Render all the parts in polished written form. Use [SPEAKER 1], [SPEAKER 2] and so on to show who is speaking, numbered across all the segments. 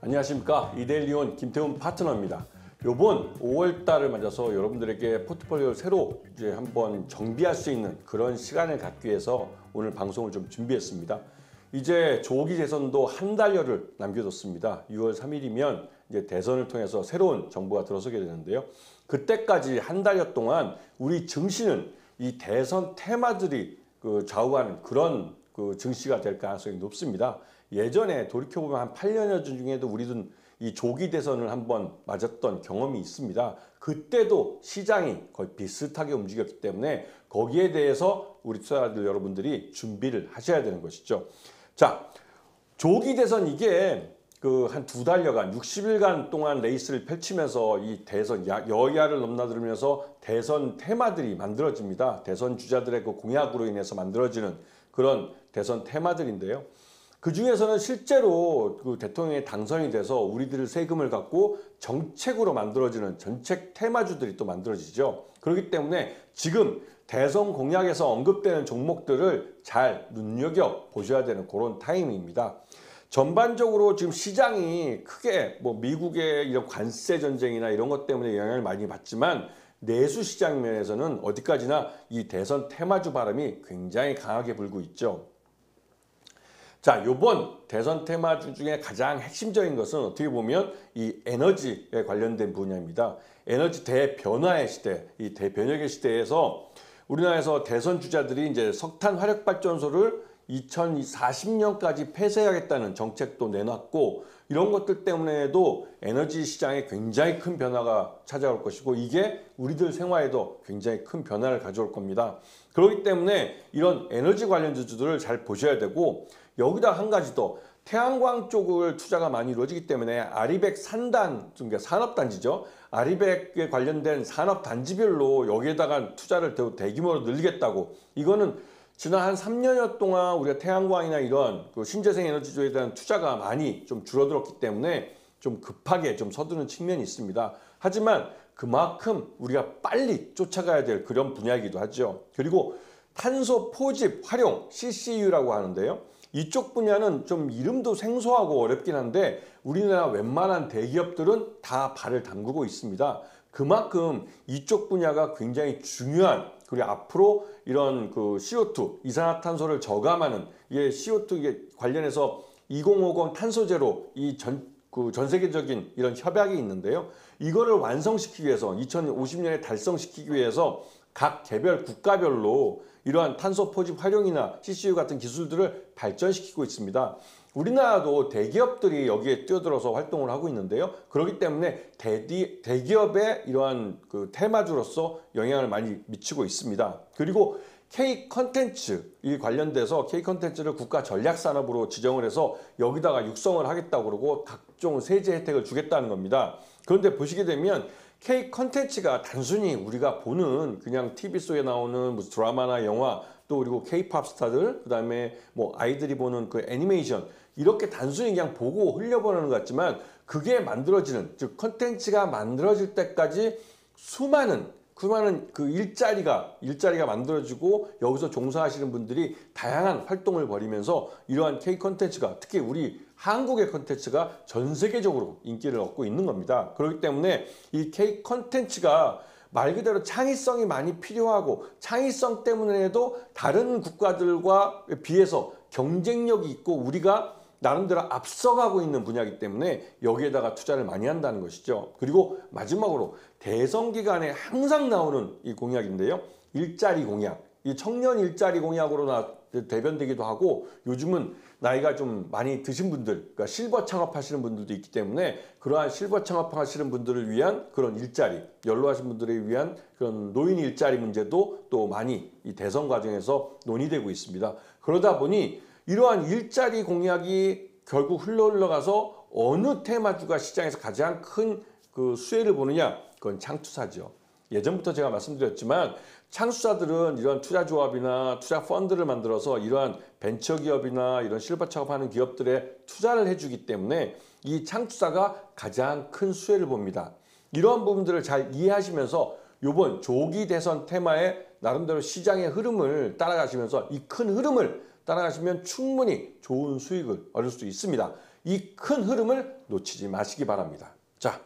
[SPEAKER 1] 안녕하십니까. 이데일리온 김태훈 파트너입니다. 요번 5월달을 맞아서 여러분들에게 포트폴리오를 새로 이제 한번 정비할 수 있는 그런 시간을 갖기 위해서 오늘 방송을 좀 준비했습니다. 이제 조기 대선도 한 달여를 남겨뒀습니다. 6월 3일이면 이제 대선을 통해서 새로운 정부가 들어서게 되는데요. 그때까지 한 달여 동안 우리 증시는 이 대선 테마들이 좌우하는 그런 증시가 될 가능성이 높습니다. 예전에 돌이켜보면 한 8년여 중에도 우리는 이 조기 대선을 한번 맞았던 경험이 있습니다. 그때도 시장이 거의 비슷하게 움직였기 때문에 거기에 대해서 우리 투자자들 여러분들이 준비를 하셔야 되는 것이죠. 자, 조기 대선 이게 한 2달여간 60일간 동안 레이스를 펼치면서 이 대선 여야를 넘나들면서 대선 테마들이 만들어집니다. 대선 주자들의 그 공약으로 인해서 만들어지는 그런 대선 테마들인데요. 그 중에서는 실제로 그 대통령이 당선이 돼서 우리들의 세금을 갖고 정책으로 만들어지는 정책 테마주들이 또 만들어지죠. 그렇기 때문에 지금 대선 공약에서 언급되는 종목들을 잘 눈여겨보셔야 되는 그런 타이밍입니다. 전반적으로 지금 시장이 크게 미국의 이런 관세 전쟁이나 이런 것 때문에 영향을 많이 받지만 내수 시장 면에서는 어디까지나 이 대선 테마주 바람이 굉장히 강하게 불고 있죠. 자, 요번 대선 테마주 중에 가장 핵심적인 것은 어떻게 보면 이 에너지에 관련된 분야입니다. 에너지 대변화의 시대, 이 대변혁의 시대에서 우리나라에서 대선 주자들이 이제 석탄 화력 발전소를 2040년까지 폐쇄하겠다는 정책도 내놨고 이런 것들 때문에도 에너지 시장에 굉장히 큰 변화가 찾아올 것이고 이게 우리들 생활에도 굉장히 큰 변화를 가져올 겁니다. 그렇기 때문에 이런 에너지 관련 주주들을 잘 보셔야 되고 여기다 한 가지 더 태양광 쪽을 투자가 많이 이루어지기 때문에 아리백 산단, 산업단지죠. 아리백에 관련된 산업단지별로 여기에다가 투자를 대규모로 늘리겠다고 이거는 지난 한 3년여 동안 우리가 태양광이나 이런 신재생 에너지주에 대한 투자가 많이 좀 줄어들었기 때문에 좀 급하게 좀 서두르는 측면이 있습니다. 하지만 그만큼 우리가 빨리 쫓아가야 될 그런 분야이기도 하죠. 그리고 탄소 포집 활용 CCU라고 하는데요. 이쪽 분야는 좀 이름도 생소하고 어렵긴 한데 우리나라 웬만한 대기업들은 다 발을 담그고 있습니다. 그만큼 이쪽 분야가 굉장히 중요한 그리고 앞으로 이런 CO2 이산화탄소를 저감하는 CO2 관련해서 2050 탄소제로 전 세계적인 이런 협약이 있는데요. 이거를 완성시키기 위해서 2050년에 달성시키기 위해서 각 개별 국가별로 이러한 탄소 포집 활용이나 CCU 같은 기술들을 발전시키고 있습니다. 우리나라도 대기업들이 여기에 뛰어들어서 활동을 하고 있는데요. 그렇기 때문에 대기업의 이러한 테마주로서 영향을 많이 미치고 있습니다. 그리고 K-컨텐츠 이 관련돼서 K-컨텐츠를 국가 전략산업으로 지정을 해서 여기다가 육성을 하겠다고 그러고 각종 세제 혜택을 주겠다는 겁니다. 그런데 보시게 되면 K-컨텐츠가 단순히 우리가 보는 그냥 TV 속에 나오는 무슨 드라마나 영화 또 그리고 K-팝 스타들 그다음에 아이들이 보는 그 애니메이션 이렇게 단순히 그냥 보고 흘려보내는 것 같지만 그게 만들어지는 즉 컨텐츠가 만들어질 때까지 수많은 그 일자리가 만들어지고 여기서 종사하시는 분들이 다양한 활동을 벌이면서 이러한 K 컨텐츠가 특히 우리 한국의 컨텐츠가 전 세계적으로 인기를 얻고 있는 겁니다. 그렇기 때문에 이 K 컨텐츠가 말 그대로 창의성이 많이 필요하고 창의성 때문에도 다른 국가들과 비해서 경쟁력이 있고 우리가 나름대로 앞서가고 있는 분야이기 때문에 여기에다가 투자를 많이 한다는 것이죠. 그리고 마지막으로 대선 기간에 항상 나오는 이 공약인데요. 일자리 공약. 이 청년 일자리 공약으로 대변되기도 하고 요즘은 나이가 좀 많이 드신 분들, 그러니까 실버 창업하시는 분들도 있기 때문에 그러한 실버 창업하시는 분들을 위한 그런 일자리, 연로하신 분들을 위한 그런 노인 일자리 문제도 또 많이 이 대선 과정에서 논의되고 있습니다. 그러다 보니 이러한 일자리 공약이 결국 흘러가서 어느 테마주가 시장에서 가장 큰 수혜를 보느냐? 그건 창투사죠. 예전부터 제가 말씀드렸지만 창투사들은 이런 투자조합이나 투자 펀드를 만들어서 이러한 벤처기업이나 이런 실버 창업하는 기업들에 투자를 해주기 때문에 이 창투사가 가장 큰 수혜를 봅니다. 이러한 부분들을 잘 이해하시면서 이번 조기 대선 테마에 나름대로 시장의 흐름을 따라가시면서 이 큰 흐름을 따라가시면 충분히 좋은 수익을 얻을 수 있습니다. 이 큰 흐름을 놓치지 마시기 바랍니다. 자,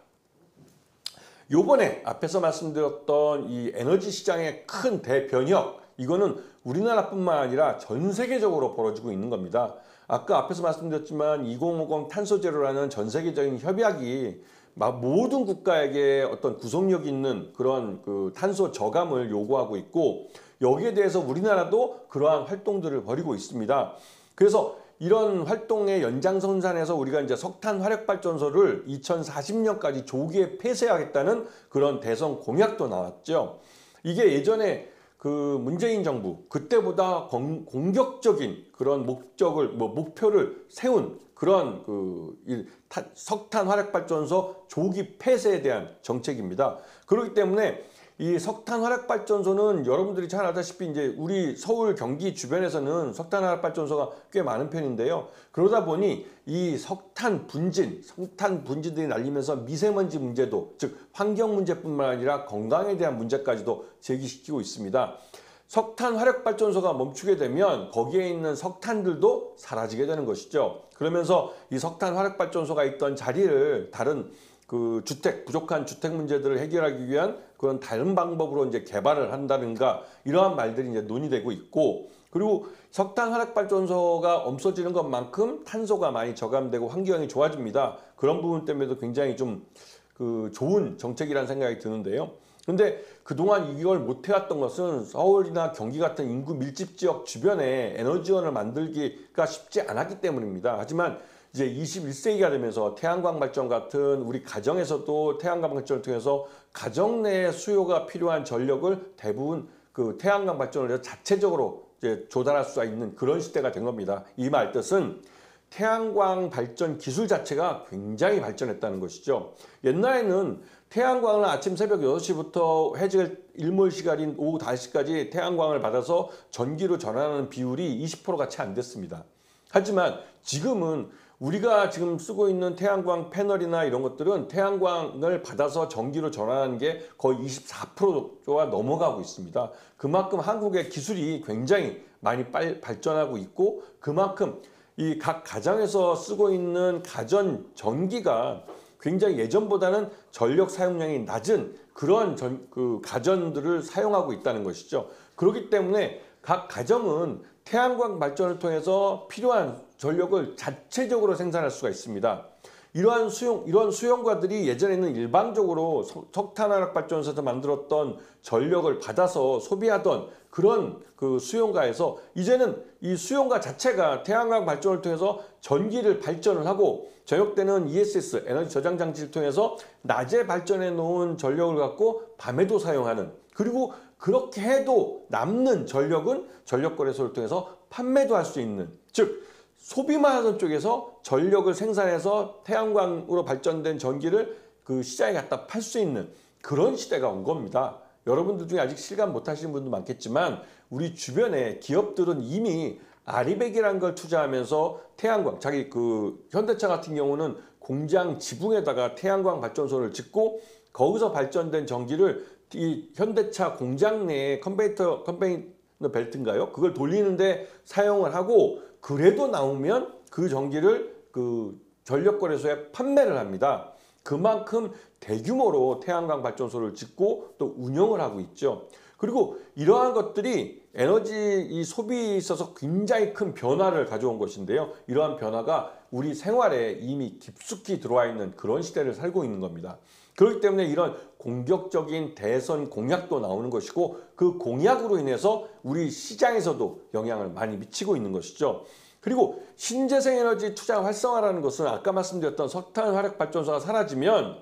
[SPEAKER 1] 요번에 앞에서 말씀드렸던 이 에너지 시장의 큰 대변혁, 이거는 우리나라뿐만 아니라 전 세계적으로 벌어지고 있는 겁니다. 아까 앞에서 말씀드렸지만 2050 탄소제로라는 전 세계적인 협약이 모든 국가에게 어떤 구속력 있는 그런 그 탄소 저감을 요구하고 있고, 여기에 대해서 우리나라도 그러한 활동들을 벌이고 있습니다. 그래서 이런 활동의 연장선상에서 우리가 이제 석탄 화력발전소를 2040년까지 조기에 폐쇄하겠다는 그런 대선 공약도 나왔죠. 이게 예전에 그 문재인 정부 그때보다 공격적인 그런 목표를 세운 그런 석탄 화력발전소 조기 폐쇄에 대한 정책입니다. 그렇기 때문에 이 석탄 화력발전소는 여러분들이 잘 알다시피 이제 우리 서울 경기 주변에서는 석탄 화력발전소가 꽤 많은 편인데요. 그러다 보니 이 석탄 분진들이 날리면서 미세먼지 문제도, 즉 환경 문제뿐만 아니라 건강에 대한 문제까지도 제기시키고 있습니다. 석탄 화력발전소가 멈추게 되면 거기에 있는 석탄들도 사라지게 되는 것이죠. 그러면서 이 석탄 화력발전소가 있던 자리를 다른 그 부족한 주택 문제들을 해결하기 위한 그런 다른 방법으로 이제 개발을 한다든가 이러한 말들이 이제 논의되고 있고, 그리고 석탄 화력발전소가 없어지는 것만큼 탄소가 많이 저감되고 환경이 좋아집니다. 그런 부분 때문에도 굉장히 좀 좋은 정책이라는 생각이 드는데요. 근데 그동안 이걸 못 해왔던 것은 서울이나 경기 같은 인구 밀집 지역 주변에 에너지원을 만들기가 쉽지 않았기 때문입니다. 하지만 이제 21세기가 되면서 태양광 발전 같은 우리 가정에서도 태양광 발전을 통해서 가정 내 수요가 필요한 전력을 대부분 그 태양광 발전을 해서 자체적으로 이제 조달할 수가 있는 그런 시대가 된 겁니다. 이 말 뜻은 태양광 발전 기술 자체가 굉장히 발전했다는 것이죠. 옛날에는 태양광을 아침 새벽 6시부터 해질 일몰 시간인 오후 5시까지 태양광을 받아서 전기로 전환하는 비율이 20%가 채 안 됐습니다. 하지만 지금은 우리가 지금 쓰고 있는 태양광 패널이나 이런 것들은 태양광을 받아서 전기로 전환하는 게 거의 24%가 넘어가고 있습니다. 그만큼 한국의 기술이 굉장히 많이 발전하고 있고, 그만큼 이 각 가정에서 쓰고 있는 가전 전기가 굉장히 예전보다는 전력 사용량이 낮은 그런 가전들을 사용하고 있다는 것이죠. 그렇기 때문에 각 가정은 태양광 발전을 통해서 필요한 전력을 자체적으로 생산할 수가 있습니다. 이러한 수용가들이 예전에는 일반적으로 석탄 화력발전소에서 만들었던 전력을 받아서 소비하던 그런 그 수용가에서 이제는 이 수용가 자체가 태양광 발전을 통해서 전기를 발전을 하고, 저녁 때는 ESS 에너지 저장 장치를 통해서 낮에 발전해 놓은 전력을 갖고 밤에도 사용하는, 그리고 그렇게 해도 남는 전력은 전력거래소를 통해서 판매도 할 수 있는, 즉 소비만 하던 쪽에서 전력을 생산해서 태양광으로 발전된 전기를 그 시장에 갖다 팔 수 있는 그런 시대가 온 겁니다. 여러분들 중에 아직 실감 못 하시는 분도 많겠지만 우리 주변에 기업들은 이미 아리백이라는 걸 투자하면서 태양광, 자기 현대차 같은 경우는 공장 지붕에다가 태양광 발전소를 짓고 거기서 발전된 전기를 이 현대차 공장 내에 컨베이너 벨트인가요? 그걸 돌리는데 사용을 하고, 그래도 나오면 그 전기를 전력거래소에 판매를 합니다. 그만큼 대규모로 태양광 발전소를 짓고 또 운영을 하고 있죠. 그리고 이러한 것들이 에너지 소비에 있어서 굉장히 큰 변화를 가져온 것인데요. 이러한 변화가 우리 생활에 이미 깊숙이 들어와 있는 그런 시대를 살고 있는 겁니다. 그렇기 때문에 이런 공격적인 대선 공약도 나오는 것이고, 그 공약으로 인해서 우리 시장에서도 영향을 많이 미치고 있는 것이죠. 그리고 신재생 에너지 투자 활성화라는 것은 아까 말씀드렸던 석탄 화력발전소가 사라지면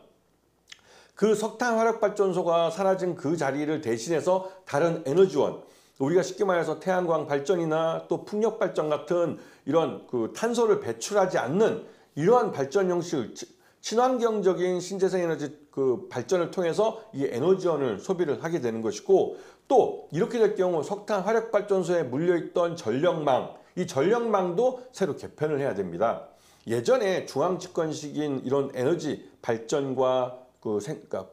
[SPEAKER 1] 그 석탄 화력발전소가 사라진 그 자리를 대신해서 다른 에너지원, 우리가 쉽게 말해서 태양광 발전이나 또 풍력 발전 같은 이런 탄소를 배출하지 않는 이러한 발전 형식, 친환경적인 신재생 에너지 발전을 통해서 이 에너지원을 소비를 하게 되는 것이고, 또 이렇게 될 경우 석탄 화력발전소에 물려있던 전력망, 이 전력망도 새로 개편을 해야 됩니다. 예전에 중앙집권식인 이런 에너지 발전과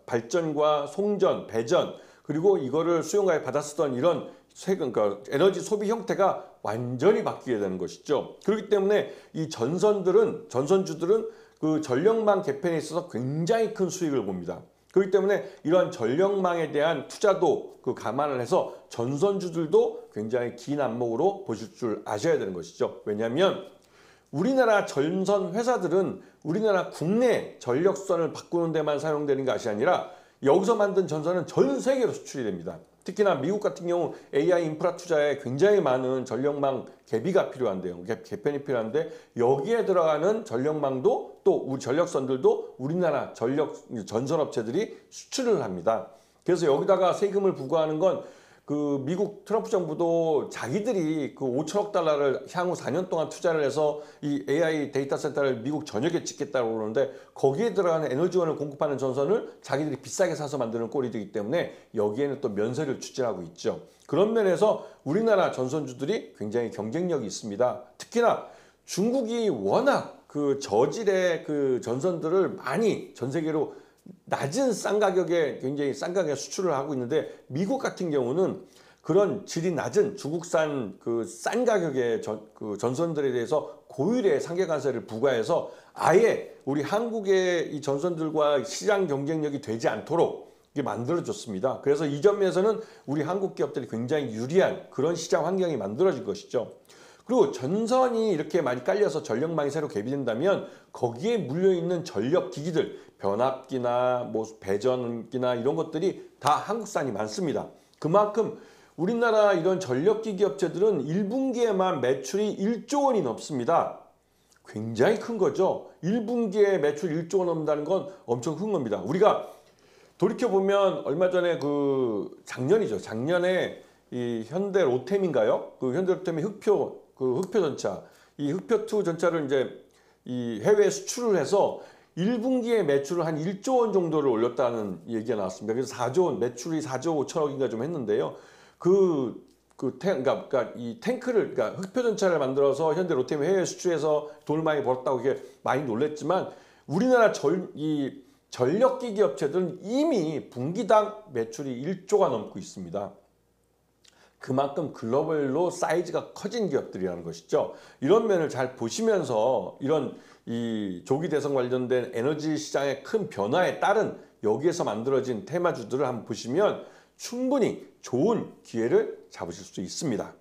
[SPEAKER 1] 발전과 송전, 배전, 그리고 이거를 수용가에 받아 쓰던 이런 에너지 소비 형태가 완전히 바뀌게 되는 것이죠. 그렇기 때문에 이 전선주들은 그 전력망 개편에 있어서 굉장히 큰 수익을 봅니다. 그렇기 때문에 이러한 전력망에 대한 투자도 그 감안을 해서 전선주들도 굉장히 긴 안목으로 보실 줄 아셔야 되는 것이죠. 왜냐하면 우리나라 전선 회사들은 우리나라 국내 전력선을 바꾸는 데만 사용되는 것이 아니라 여기서 만든 전선은 전 세계로 수출이 됩니다. 특히나 미국 같은 경우 AI 인프라 투자에 굉장히 많은 전력망 개비가 필요한데요. 개편이 필요한데 여기에 들어가는 전력망도 또 우리 전력선들도 우리나라 전선업체들이 수출을 합니다. 그래서 여기다가 세금을 부과하는 건 그 미국 트럼프 정부도 자기들이 그 5천억 달러를 향후 4년 동안 투자를 해서 이 AI 데이터 센터를 미국 전역에 짓겠다고 그러는데 거기에 들어가는 에너지원을 공급하는 전선을 자기들이 비싸게 사서 만드는 꼴이 되기 때문에 여기에는 또 면세를 추진하고 있죠. 그런 면에서 우리나라 전선주들이 굉장히 경쟁력이 있습니다. 특히나 중국이 워낙 그 저질의 그 전선들을 많이 전 세계로 낮은 싼 가격에 굉장히 싼 가격에 수출을 하고 있는데 미국 같은 경우는 그런 질이 낮은 중국산 그 싼 가격의 전선들에 대해서 고율의 상계관세를 부과해서 아예 우리 한국의 이 전선들과 시장 경쟁력이 되지 않도록 이게 만들어졌습니다. 그래서 이 점에서는 우리 한국 기업들이 굉장히 유리한 그런 시장 환경이 만들어진 것이죠. 그리고 전선이 이렇게 많이 깔려서 전력망이 새로 개비된다면 거기에 물려있는 전력기기들, 변압기나 뭐 배전기나 이런 것들이 다 한국산이 많습니다. 그만큼 우리나라 이런 전력기기 업체들은 1분기에만 매출이 1조 원이 넘습니다. 굉장히 큰 거죠. 1분기에 매출 1조 원 넘는다는 건 엄청 큰 겁니다. 우리가 돌이켜보면 얼마 전에 작년이죠. 작년에 이 현대 로템인가요? 그 현대 로템의 흑표 전차, 이 흑표2 전차를 이제 이 해외에 수출을 해서 1분기에 매출을 한 1조 원 정도를 올렸다는 얘기가 나왔습니다. 그래서 4조 원, 매출이 4조 5천억인가 좀 했는데요. 그러니까 이 탱크를, 그러니까 흑표 전차를 만들어서 현대 로템이 해외 수출해서 돈을 많이 벌었다고 이게 많이 놀랬지만 우리나라 이 전력기기 업체들은 이미 분기당 매출이 1조가 넘고 있습니다. 그만큼 글로벌로 사이즈가 커진 기업들이라는 것이죠. 이런 면을 잘 보시면서 이런 이 조기 대선 관련된 에너지 시장의 큰 변화에 따른 여기에서 만들어진 테마주들을 한번 보시면 충분히 좋은 기회를 잡으실 수 있습니다.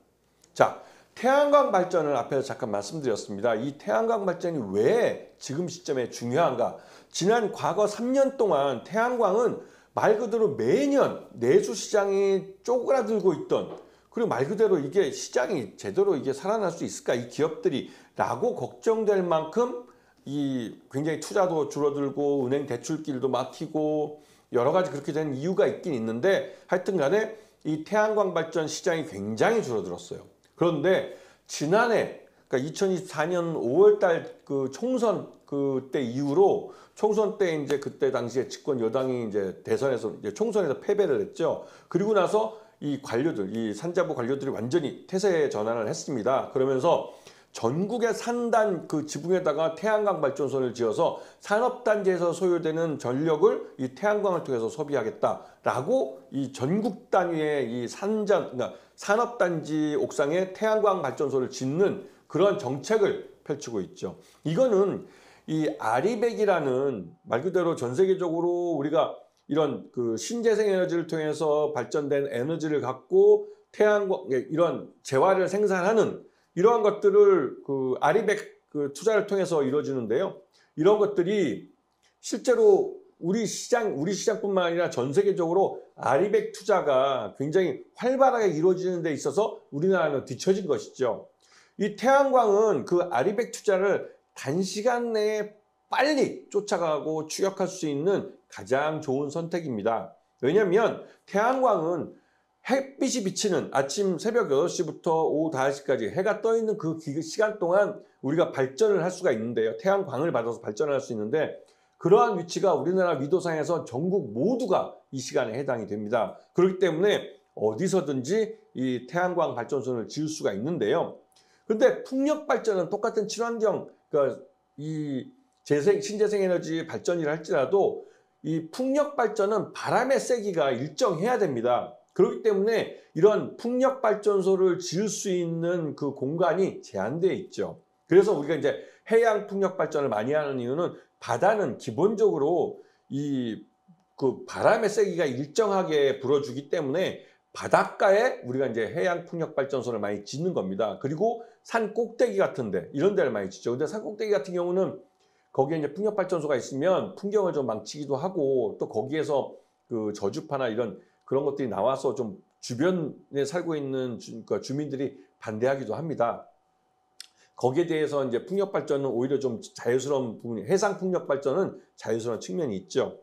[SPEAKER 1] 자, 태양광 발전을 앞에서 잠깐 말씀드렸습니다. 이 태양광 발전이 왜 지금 시점에 중요한가? 지난 과거 3년 동안 태양광은 말 그대로 매년 내수 시장이 쪼그라들고 있던, 그리고 말 그대로 이게 시장이 제대로 이게 살아날 수 있을까 이 기업들이 라고 걱정될 만큼 이 굉장히 투자도 줄어들고 은행 대출길도 막히고 여러 가지 그렇게 된 이유가 있긴 있는데 하여튼 간에 이 태양광 발전 시장이 굉장히 줄어들었어요. 그런데 지난해 그러니까 2024년 5월 달 그 총선 그때 이후로 총선 때 이제 그때 당시에 집권 여당이 이제 대선에서 이제 총선에서 패배를 했죠. 그리고 나서 이 관료들, 이 산자부 관료들이 완전히 태세 전환을 했습니다. 그러면서 전국의 산단 그 지붕에다가 태양광 발전소를 지어서 산업단지에서 소요되는 전력을 이 태양광을 통해서 소비하겠다라고 이 전국 단위의 이 그러니까 산업단지 옥상에 태양광 발전소를 짓는 그런 정책을 펼치고 있죠. 이거는 이 아리백이라는 말 그대로 전 세계적으로 우리가 이런 그 신재생 에너지를 통해서 발전된 에너지를 갖고 태양광 이런 재화를 생산하는 이러한 것들을 그 아리백 그 투자를 통해서 이루어지는데요. 이런 것들이 실제로 우리 시장뿐만 아니라 전 세계적으로 아리백 투자가 굉장히 활발하게 이루어지는 데 있어서 우리나라는 뒤처진 것이죠. 이 태양광은 그 아리백 투자를 단시간 내에 빨리 쫓아가고 추격할 수 있는 가장 좋은 선택입니다. 왜냐하면 태양광은 햇빛이 비치는 아침 새벽 8시부터 오후 5시까지 해가 떠 있는 그 시간 동안 우리가 발전을 할 수가 있는데요. 태양광을 받아서 발전을 할 수 있는데 그러한 위치가 우리나라 위도상에서 전국 모두가 이 시간에 해당이 됩니다. 그렇기 때문에 어디서든지 이 태양광 발전소를 지을 수가 있는데요. 그런데 풍력 발전은 똑같은 친환경, 그러니까 이 신재생 에너지 발전이라 할지라도 이 풍력 발전은 바람의 세기가 일정해야 됩니다. 그렇기 때문에 이런 풍력 발전소를 지을 수 있는 그 공간이 제한되어 있죠. 그래서 우리가 이제 해양 풍력 발전을 많이 하는 이유는 바다는 기본적으로 이 그 바람의 세기가 일정하게 불어주기 때문에 바닷가에 우리가 이제 해양 풍력 발전소를 많이 짓는 겁니다. 그리고 산 꼭대기 같은데 이런 데를 많이 짓죠. 근데 산 꼭대기 같은 경우는 거기에 이제 풍력 발전소가 있으면 풍경을 좀 망치기도 하고 또 거기에서 그 저주파나 이런 그런 것들이 나와서 좀 주변에 살고 있는 주민들이 반대하기도 합니다. 거기에 대해서 이제 풍력 발전은 오히려 좀 자유스러운 부분이, 해상 풍력 발전은 자유스러운 측면이 있죠.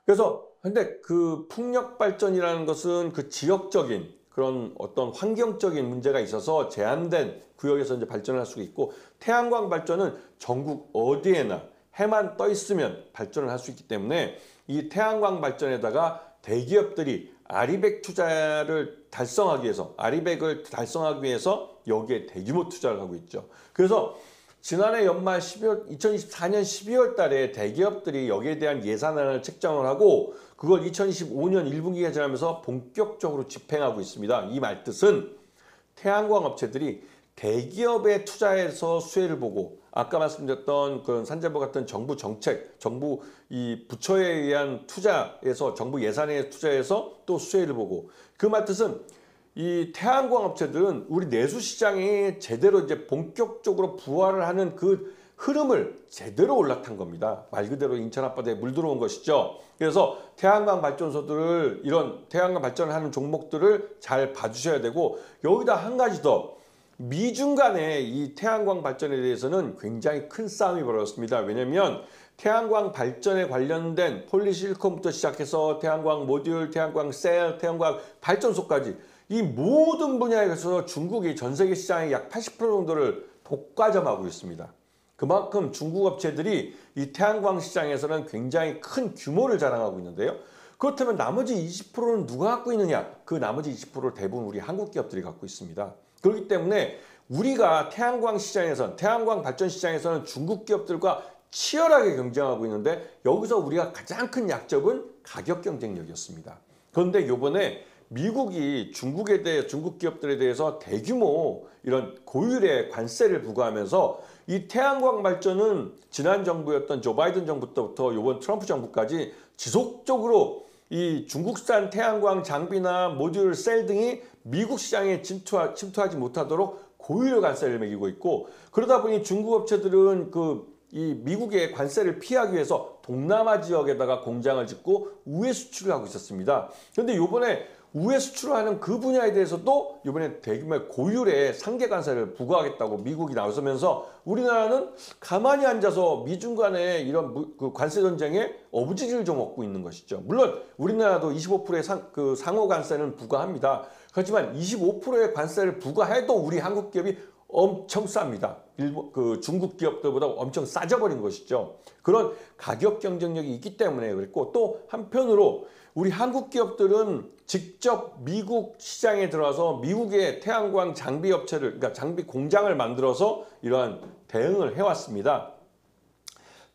[SPEAKER 1] 그래서 근데 그 풍력 발전이라는 것은 그 지역적인 그런 어떤 환경적인 문제가 있어서 제한된 구역에서 이제 발전을 할 수가 있고, 태양광 발전은 전국 어디에나 해만 떠 있으면 발전을 할 수 있기 때문에 이 태양광 발전에다가 대기업들이 아리백 투자를 달성하기 위해서, 아리백을 달성하기 위해서 여기에 대규모 투자를 하고 있죠. 그래서 지난해 연말 2024년 12월 달에 대기업들이 여기에 대한 예산안을 책정을 하고 그걸 2025년 1분기가 지나면서 본격적으로 집행하고 있습니다. 이 말뜻은 태양광 업체들이 대기업에 투자해서 수혜를 보고, 아까 말씀드렸던 그런 산자부 같은 정부 정책, 정부 이 부처에 의한 투자에서, 정부 예산에 투자해서 또 수혜를 보고, 그 말뜻은 이 태양광 업체들은 우리 내수 시장에 제대로 이제 본격적으로 부활을 하는 그 흐름을 제대로 올라탄 겁니다. 말 그대로 인천 앞바다에 물 들어온 것이죠. 그래서 태양광 발전소들을, 이런 태양광 발전을 하는 종목들을 잘 봐주셔야 되고, 여기다 한 가지 더, 미중 간의 이 태양광 발전에 대해서는 굉장히 큰 싸움이 벌어졌습니다. 왜냐하면 태양광 발전에 관련된 폴리실리콘부터 시작해서 태양광 모듈, 태양광 셀, 태양광 발전소까지 이 모든 분야에서 중국이 전 세계 시장의 약 80% 정도를 독과점하고 있습니다. 그만큼 중국 업체들이 이 태양광 시장에서는 굉장히 큰 규모를 자랑하고 있는데요. 그렇다면 나머지 20%는 누가 갖고 있느냐? 그 나머지 20%를 대부분 우리 한국 기업들이 갖고 있습니다. 그렇기 때문에 우리가 태양광 시장에서는, 태양광 발전 시장에서는 중국 기업들과 치열하게 경쟁하고 있는데, 여기서 우리가 가장 큰 약점은 가격 경쟁력이었습니다. 그런데 이번에 미국이 중국에 대해, 중국 기업들에 대해서 대규모 이런 고율의 관세를 부과하면서 이 태양광 발전은 지난 정부였던 조 바이든 정부부터 이번 트럼프 정부까지 지속적으로 이 중국산 태양광 장비나 모듈, 셀 등이 미국 시장에 침투하지 못하도록 고율의 관세를 매기고 있고, 그러다 보니 중국 업체들은 이 미국의 관세를 피하기 위해서 동남아 지역에다가 공장을 짓고 우회 수출을 하고 있었습니다. 그런데 이번에 우회 수출을 하는 그 분야에 대해서도 이번에 대규모의 고율의 상계 관세를 부과하겠다고 미국이 나서면서 우리나라는 가만히 앉아서 미중 간의 이런 그 관세 전쟁에 어부지리를 좀 얻고 있는 것이죠. 물론 우리나라도 25%의 상호 관세는 부과합니다. 그렇지만 25%의 관세를 부과해도 우리 한국 기업이 엄청 쌉니다. 중국 기업들보다 엄청 싸져버린 것이죠. 그런 가격 경쟁력이 있기 때문에 그랬고, 또 한편으로 우리 한국 기업들은 직접 미국 시장에 들어와서 미국의 태양광 장비 업체를, 그러니까 장비 공장을 만들어서 이러한 대응을 해왔습니다.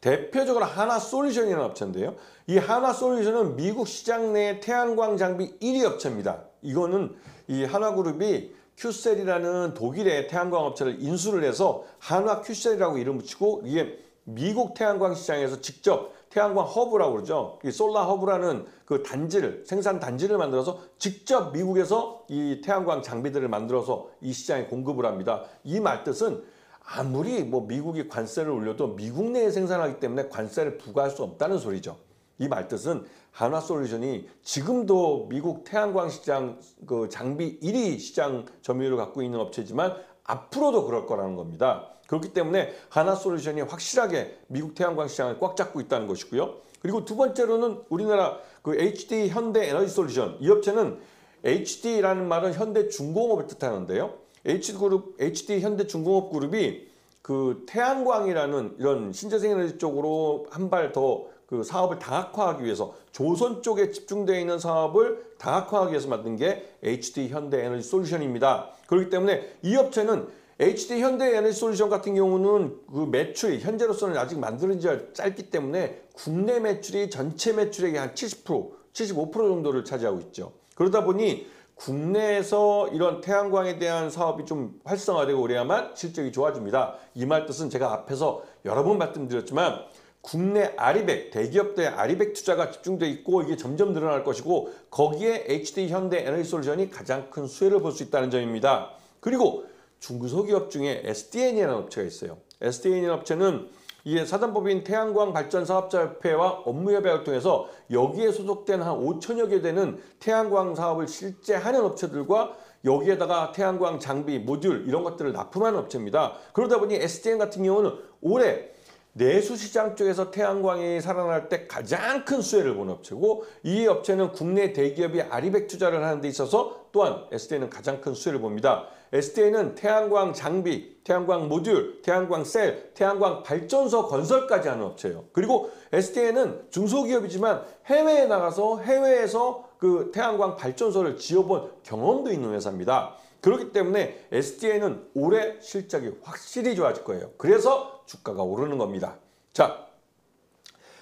[SPEAKER 1] 대표적으로 하나솔루션이라는 업체인데요. 이 하나솔루션은 미국 시장 내 태양광 장비 1위 업체입니다. 이거는 이 하나그룹이 큐셀이라는 독일의 태양광 업체를 인수를 해서 한화 큐셀이라고 이름 붙이고, 이게 미국 태양광 시장에서 직접 태양광 허브라고 그러죠. 이 솔라 허브라는 그 단지를, 생산 단지를 만들어서 직접 미국에서 이 태양광 장비들을 만들어서 이 시장에 공급을 합니다. 이 말뜻은 아무리 뭐 미국이 관세를 올려도 미국 내에 생산하기 때문에 관세를 부과할 수 없다는 소리죠. 이 말뜻은 한화솔루션이 지금도 미국 태양광 시장 그 장비 1위 시장 점유율을 갖고 있는 업체지만 앞으로도 그럴 거라는 겁니다. 그렇기 때문에 하나솔루션이 확실하게 미국 태양광 시장을 꽉 잡고 있다는 것이고요. 그리고 두 번째로는 우리나라 그 HD 현대에너지솔루션, 이 업체는 HD라는 말은 현대중공업을 뜻하는데요. HD 현대중공업 그룹이 그 태양광이라는 이런 신재생 에너지 쪽으로 한 발 더 그 사업을 다각화하기 위해서, 조선 쪽에 집중되어 있는 사업을 다각화하기 위해서 만든 게 HD 현대에너지솔루션입니다. 그렇기 때문에 이 업체는 HD 현대에너지솔루션 같은 경우는 그 매출이 현재로서는 아직 만드는 지가 짧기 때문에 국내 매출이 전체 매출의 한 70%, 75% 정도를 차지하고 있죠. 그러다 보니 국내에서 이런 태양광에 대한 사업이 좀 활성화되고 그래야만 실적이 좋아집니다. 이 말 뜻은 제가 앞에서 여러 번 말씀드렸지만 국내 아리백, 대기업들의 아리백 투자가 집중돼 있고 이게 점점 늘어날 것이고 거기에 HD 현대 에너지솔루션이 가장 큰 수혜를 볼 수 있다는 점입니다. 그리고 중소기업 중에 SDN이라는 업체가 있어요. SDN이라는 업체는 이게 사단법인 태양광 발전 사업자협회와 업무협약을 통해서 여기에 소속된 한 5천여 개 되는 태양광 사업을 실제 하는 업체들과 여기에다가 태양광 장비, 모듈 이런 것들을 납품하는 업체입니다. 그러다 보니 SDN 같은 경우는 올해 내수시장 쪽에서 태양광이 살아날 때 가장 큰 수혜를 보는 업체고 이 업체는 국내 대기업이 아리백 투자를 하는 데 있어서 또한 SDN은 가장 큰 수혜를 봅니다. SDN은 태양광 장비, 태양광 모듈, 태양광 셀, 태양광 발전소 건설까지 하는 업체예요. 그리고 SDN은 중소기업이지만 해외에 나가서 해외에서 그 태양광 발전소를 지어본 경험도 있는 회사입니다. 그렇기 때문에 SDN은 올해 실적이 확실히 좋아질 거예요. 그래서 주가가 오르는 겁니다. 자,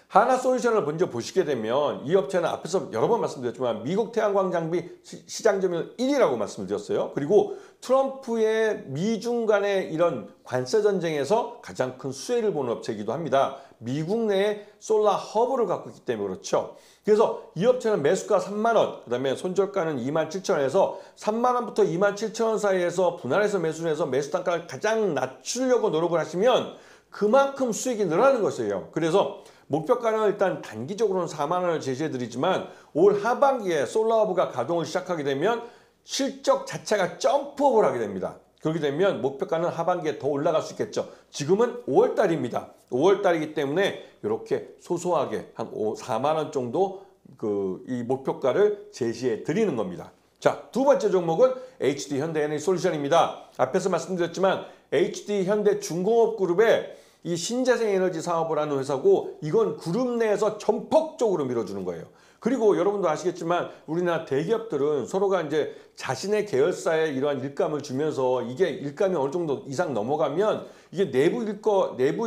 [SPEAKER 1] 하나솔루션을 먼저 보시게 되면 이 업체는 앞에서 여러 번 말씀드렸지만 미국 태양광 장비 시장 점유율 1위라고 말씀드렸어요. 그리고 트럼프의 미중 간의 이런 관세 전쟁에서 가장 큰 수혜를 보는 업체이기도 합니다. 미국 내에 솔라 허브를 갖고 있기 때문에 그렇죠. 그래서 이 업체는 매수가 3만 원, 그 다음에 손절가는 27,000원에서 3만 원부터 27,000원 사이에서 분할해서 매수를 해서 매수 단가를 가장 낮추려고 노력을 하시면 그만큼 수익이 늘어나는 것이에요. 그래서 목표가는 일단 단기적으로는 4만 원을 제시해 드리지만 올 하반기에 솔라허브가 가동을 시작하게 되면 실적 자체가 점프업을 하게 됩니다. 그렇게 되면 목표가는 하반기에 더 올라갈 수 있겠죠. 지금은 5월달입니다. 5월달이기 때문에 이렇게 소소하게 한 4만 원 정도 이 목표가를 제시해 드리는 겁니다. 자, 두 번째 종목은 HD 현대 에너지솔루션입니다. 앞에서 말씀드렸지만 HD 현대 중공업그룹의 이 신재생 에너지 사업을 하는 회사고 이건 그룹 내에서 전폭적으로 밀어주는 거예요. 그리고 여러분도 아시겠지만 우리나라 대기업들은 서로가 이제 자신의 계열사에 이러한 일감을 주면서 이게 일감이 어느 정도 이상 넘어가면 이게 내부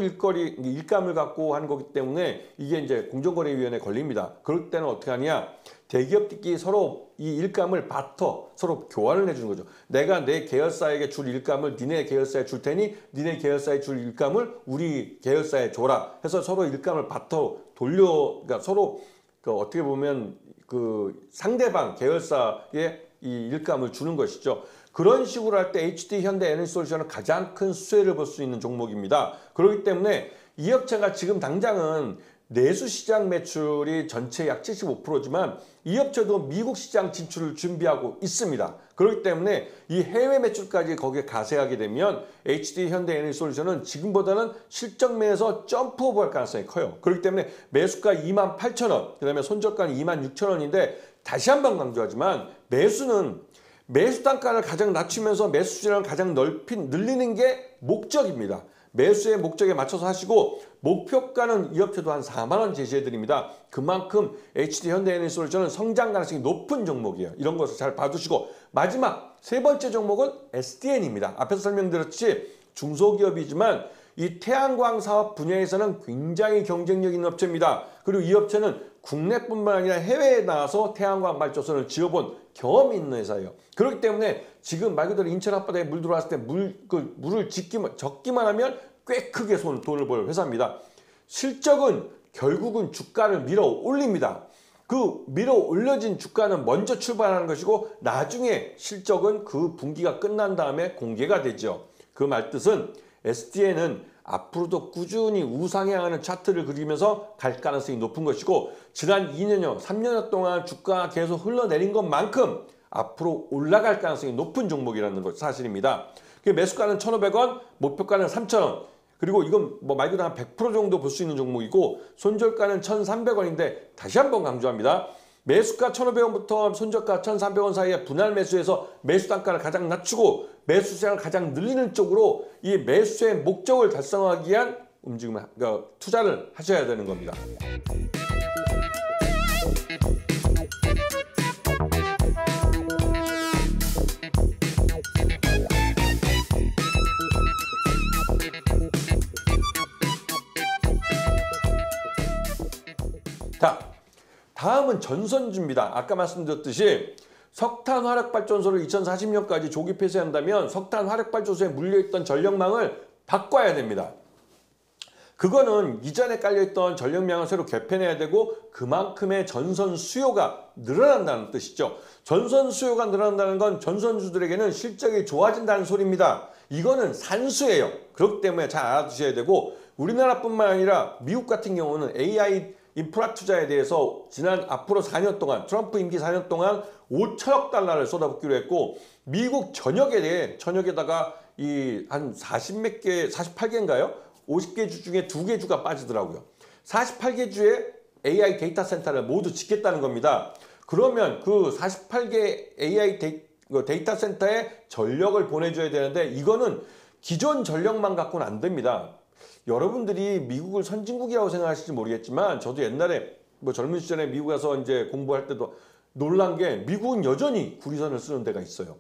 [SPEAKER 1] 일감을 갖고 하는 거기 때문에 이게 이제 공정거래위원회에 걸립니다. 그럴 때는 어떻게 하냐? 대기업들끼리 서로 이 일감을 바터 서로 교환을 해주는 거죠. 내가 내 계열사에게 줄 일감을 니네 계열사에 줄 테니 니네 계열사에 줄 일감을 우리 계열사에 줘라 해서 서로 일감을 바터 그러니까 서로 어떻게 보면 그 상대방 계열사에 이 일감을 주는 것이죠. 그런 식으로 할 때 HD 현대 에너지솔루션은 가장 큰 수혜를 볼 수 있는 종목입니다. 그렇기 때문에 이 업체가 지금 당장은 내수 시장 매출이 전체 약 75%지만 이 업체도 미국 시장 진출을 준비하고 있습니다. 그렇기 때문에 이 해외 매출까지 거기에 가세하게 되면 HD 현대 에너지솔루션은 지금보다는 실적 면에서 점프업할 가능성이 커요. 그렇기 때문에 매수가 28,000원, 그 다음에 손절가는 26,000원인데 다시 한번 강조하지만 매수는 매수 단가를 가장 낮추면서 매수 수준을 가장 늘리는 게 목적입니다. 매수의 목적에 맞춰서 하시고 목표가는 이 업체도 한 4만 원 제시해 드립니다. 그만큼 HD 현대 에너지솔루션은 성장 가능성이 높은 종목이에요. 이런 것을 잘 봐두시고 마지막 세 번째 종목은 SDN입니다. 앞에서 설명드렸듯이 중소기업이지만 이 태양광 사업 분야에서는 굉장히 경쟁력 있는 업체입니다. 그리고 이 업체는 국내뿐만 아니라 해외에 나가서 태양광 발전소를 지어본 경험이 있는 회사예요. 그렇기 때문에 지금 말 그대로 인천 앞바다에 물 들어왔을 때 물을 적기만 하면 꽤 크게 돈을 벌 회사입니다. 실적은 결국은 주가를 밀어 올립니다. 그 밀어 올려진 주가는 먼저 출발하는 것이고 나중에 실적은 그 분기가 끝난 다음에 공개가 되죠. 그 말뜻은 SDN은 앞으로도 꾸준히 우상향하는 차트를 그리면서 갈 가능성이 높은 것이고 지난 2년여, 3년여 동안 주가가 계속 흘러내린 것만큼 앞으로 올라갈 가능성이 높은 종목이라는 것 사실입니다. 매수가는 1,500원, 목표가는 3,000원. 그리고 이건 뭐 말 그대로 한 100% 정도 볼 수 있는 종목이고 손절가는 1,300원인데 다시 한번 강조합니다. 매수가 1,500원부터 손절가 1,300원 사이에 분할 매수해서 매수 단가를 가장 낮추고 매수 시장을 가장 늘리는 쪽으로 이 매수의 목적을 달성하기 위한 움직임을 투자를 하셔야 되는 겁니다. 자, 다음은 전선주입니다. 아까 말씀드렸듯이 석탄 화력발전소를 2040년까지 조기 폐쇄한다면 석탄 화력발전소에 물려있던 전력망을 바꿔야 됩니다. 그거는 이전에 깔려있던 전력망을 새로 개편해야 되고 그만큼의 전선 수요가 늘어난다는 뜻이죠. 전선 수요가 늘어난다는 건 전선주들에게는 실적이 좋아진다는 소리입니다. 이거는 산수예요. 그렇기 때문에 잘 알아두셔야 되고 우리나라뿐만 아니라 미국 같은 경우는 AI 인프라 투자에 대해서 지난 앞으로 4년 동안 트럼프 임기 4년 동안 5천억 달러를 쏟아붓기로 했고 미국 전역에다가 이 한 40몇 개, 48개인가요? 50개 주 중에 2개 주가 빠지더라고요. 48개 주에 AI 데이터 센터를 모두 짓겠다는 겁니다. 그러면 그 48개 AI 데이터 센터에 전력을 보내줘야 되는데 이거는 기존 전력만 갖고는 안 됩니다. 여러분들이 미국을 선진국이라고 생각하실지 모르겠지만 저도 옛날에 뭐 젊은 시절에 미국 가서 이제 공부할 때도 놀란 게 미국은 여전히 구리선을 쓰는 데가 있어요.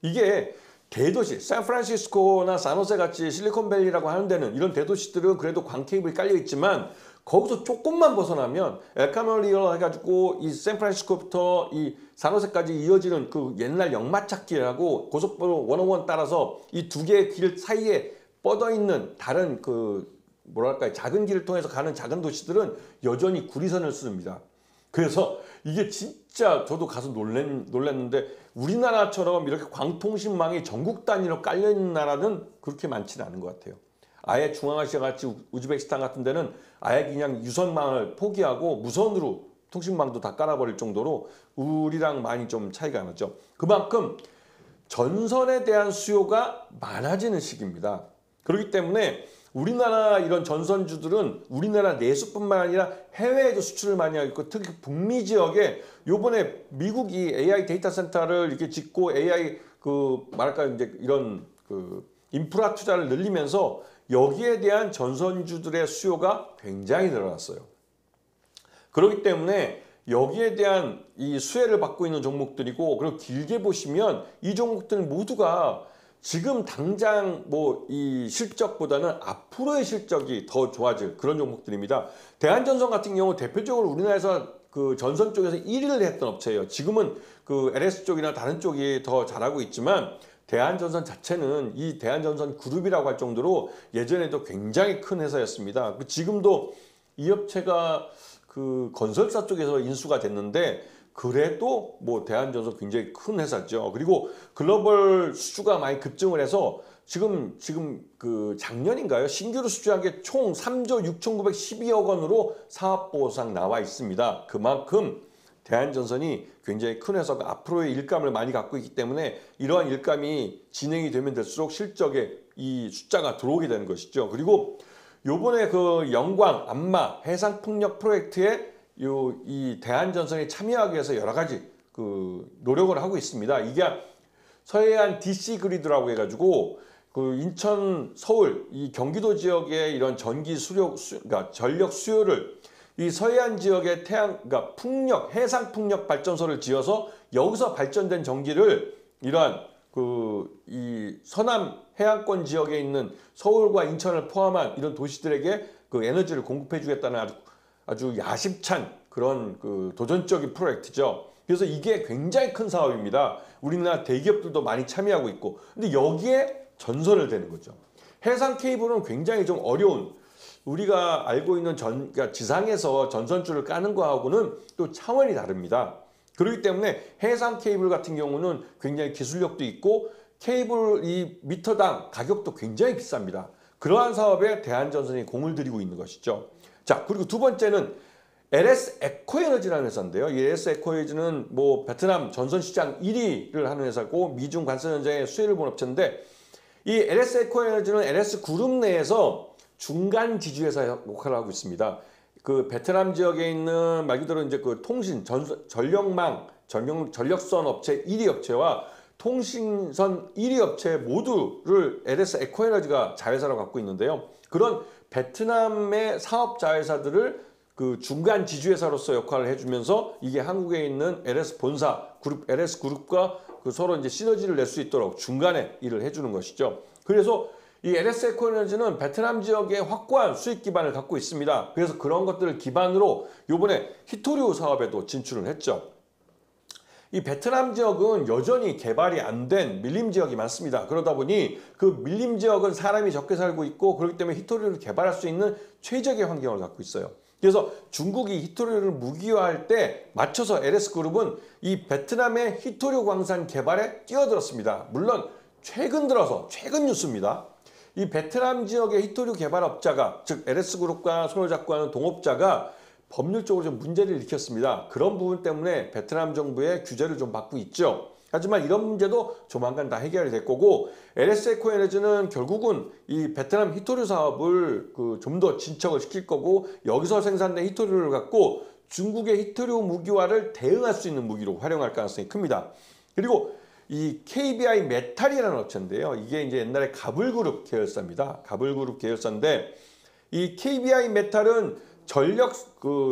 [SPEAKER 1] 이게 대도시, 샌프란시스코나 산호세 같이 실리콘밸리라고 하는 데는 이런 대도시들은 그래도 광 케이블이 깔려 있지만 거기서 조금만 벗어나면 엘카멜리로 해가지고 이 샌프란시스코부터 이 산호세까지 이어지는 그 옛날 역마차길하고 고속도로 101 따라서 이 두 개의 길 사이에 뻗어 있는 다른 그 뭐랄까요 작은 길을 통해서 가는 작은 도시들은 여전히 구리선을 씁니다. 그래서 이게 진짜 저도 가서 놀랐는데 우리나라처럼 이렇게 광통신망이 전국 단위로 깔려있는 나라는 그렇게 많지는 않은 것 같아요. 아예 중앙아시아 같이 우즈베키스탄 같은 데는 아예 그냥 유선망을 포기하고 무선으로 통신망도 다 깔아버릴 정도로 우리랑 많이 좀 차이가 나죠. 그만큼 전선에 대한 수요가 많아지는 시기입니다. 그렇기 때문에 우리나라 이런 전선주들은 우리나라 내수뿐만 아니라 해외에도 수출을 많이 하고 있고 특히 북미 지역에 요번에 미국이 AI 데이터 센터를 이렇게 짓고 AI 그 말할까 이제 이런 그 인프라 투자를 늘리면서 여기에 대한 전선주들의 수요가 굉장히 늘어났어요. 그렇기 때문에 여기에 대한 이 수혜를 받고 있는 종목들이고 그리고 길게 보시면 이 종목들 모두가 지금 당장 뭐 이 실적보다는 앞으로의 실적이 더 좋아질 그런 종목들입니다. 대한전선 같은 경우 대표적으로 우리나라에서 그 전선 쪽에서 1위를 했던 업체예요. 지금은 그 LS 쪽이나 다른 쪽이 더 잘하고 있지만 대한전선 자체는 이 대한전선 그룹이라고 할 정도로 예전에도 굉장히 큰 회사였습니다. 지금도 이 업체가 그 건설사 쪽에서 인수가 됐는데 그래도 뭐 대한전선 굉장히 큰 회사죠. 그리고 글로벌 수주가 많이 급증을 해서 지금 그 작년인가요? 신규로 수주한 게 총 3조 6,912억 원으로 사업보고서상 나와 있습니다. 그만큼 대한전선이 굉장히 큰 회사가 앞으로의 일감을 많이 갖고 있기 때문에 이러한 일감이 진행이 되면 될수록 실적에 이 숫자가 들어오게 되는 것이죠. 그리고 요번에 그 영광, 안마, 해상풍력 프로젝트에 이 대한전선이 참여하기 위해서 여러 가지 그 노력을 하고 있습니다. 이게 서해안 DC 그리드라고 해가지고 그 인천, 서울, 이 경기도 지역의 이런 그러니까 전력 수요를 이 서해안 지역의 그러니까 풍력, 해상 풍력 발전소를 지어서 여기서 발전된 전기를 이러한 이 서남 해안권 지역에 있는 서울과 인천을 포함한 이런 도시들에게 그 에너지를 공급해 주겠다는 아주 야심찬 그런 그 도전적인 프로젝트죠. 그래서 이게 굉장히 큰 사업입니다. 우리나라 대기업들도 많이 참여하고 있고 근데 여기에 전선을 대는 거죠. 해상 케이블은 굉장히 좀 어려운 우리가 알고 있는 그러니까 지상에서 전선줄을 까는 거하고는 또 차원이 다릅니다. 그렇기 때문에 해상 케이블 같은 경우는 굉장히 기술력도 있고 케이블 이 미터당 가격도 굉장히 비쌉니다. 그러한 사업에 대한전선이 공을 들이고 있는 것이죠. 자, 그리고 두 번째는 LS 에코에너지라는 회사인데요. 이 LS 에코에너지는 뭐 베트남 전선 시장 1위를 하는 회사고 미중 관세 전쟁의 수혜를 본 업체인데 이 LS 에코에너지는 LS 그룹 내에서 중간 지주회사 역할을 하고 있습니다. 그 베트남 지역에 있는 말 그대로 이제 그 통신, 전력망, 전력선 업체 1위 업체와 통신선 1위 업체 모두를 LS 에코에너지가 자회사로 갖고 있는데요. 그런 베트남의 사업 자회사들을 그 중간 지주회사로서 역할을 해주면서 이게 한국에 있는 LS 본사 그룹, LS 그룹과 그 서로 이제 시너지를 낼 수 있도록 중간에 일을 해주는 것이죠. 그래서 이 LS 에코에너지는 베트남 지역에 확고한 수익 기반을 갖고 있습니다. 그래서 그런 것들을 기반으로 이번에 히토류 사업에도 진출을 했죠. 이 베트남 지역은 여전히 개발이 안 된 밀림 지역이 많습니다. 그러다 보니 그 밀림 지역은 사람이 적게 살고 있고 그렇기 때문에 히토류를 개발할 수 있는 최적의 환경을 갖고 있어요. 그래서 중국이 히토류를 무기화할 때 맞춰서 LS그룹은 이 베트남의 히토류 광산 개발에 뛰어들었습니다. 물론 최근 들어서 최근 뉴스입니다. 이 베트남 지역의 히토류 개발업자가 즉 LS그룹과 손을 잡고 하는 동업자가 법률적으로 좀 문제를 일으켰습니다. 그런 부분 때문에 베트남 정부의 규제를 좀 받고 있죠. 하지만 이런 문제도 조만간 다 해결이 될 거고 LS에코에너지는 결국은 이 베트남 히토류 사업을 좀 더 진척을 시킬 거고 여기서 생산된 히토류를 갖고 중국의 히토류 무기화를 대응할 수 있는 무기로 활용할 가능성이 큽니다. 그리고 이 KBI 메탈이라는 업체인데요. 이게 이제 옛날에 가불그룹 계열사입니다. 가불그룹 계열사인데 이 KBI 메탈은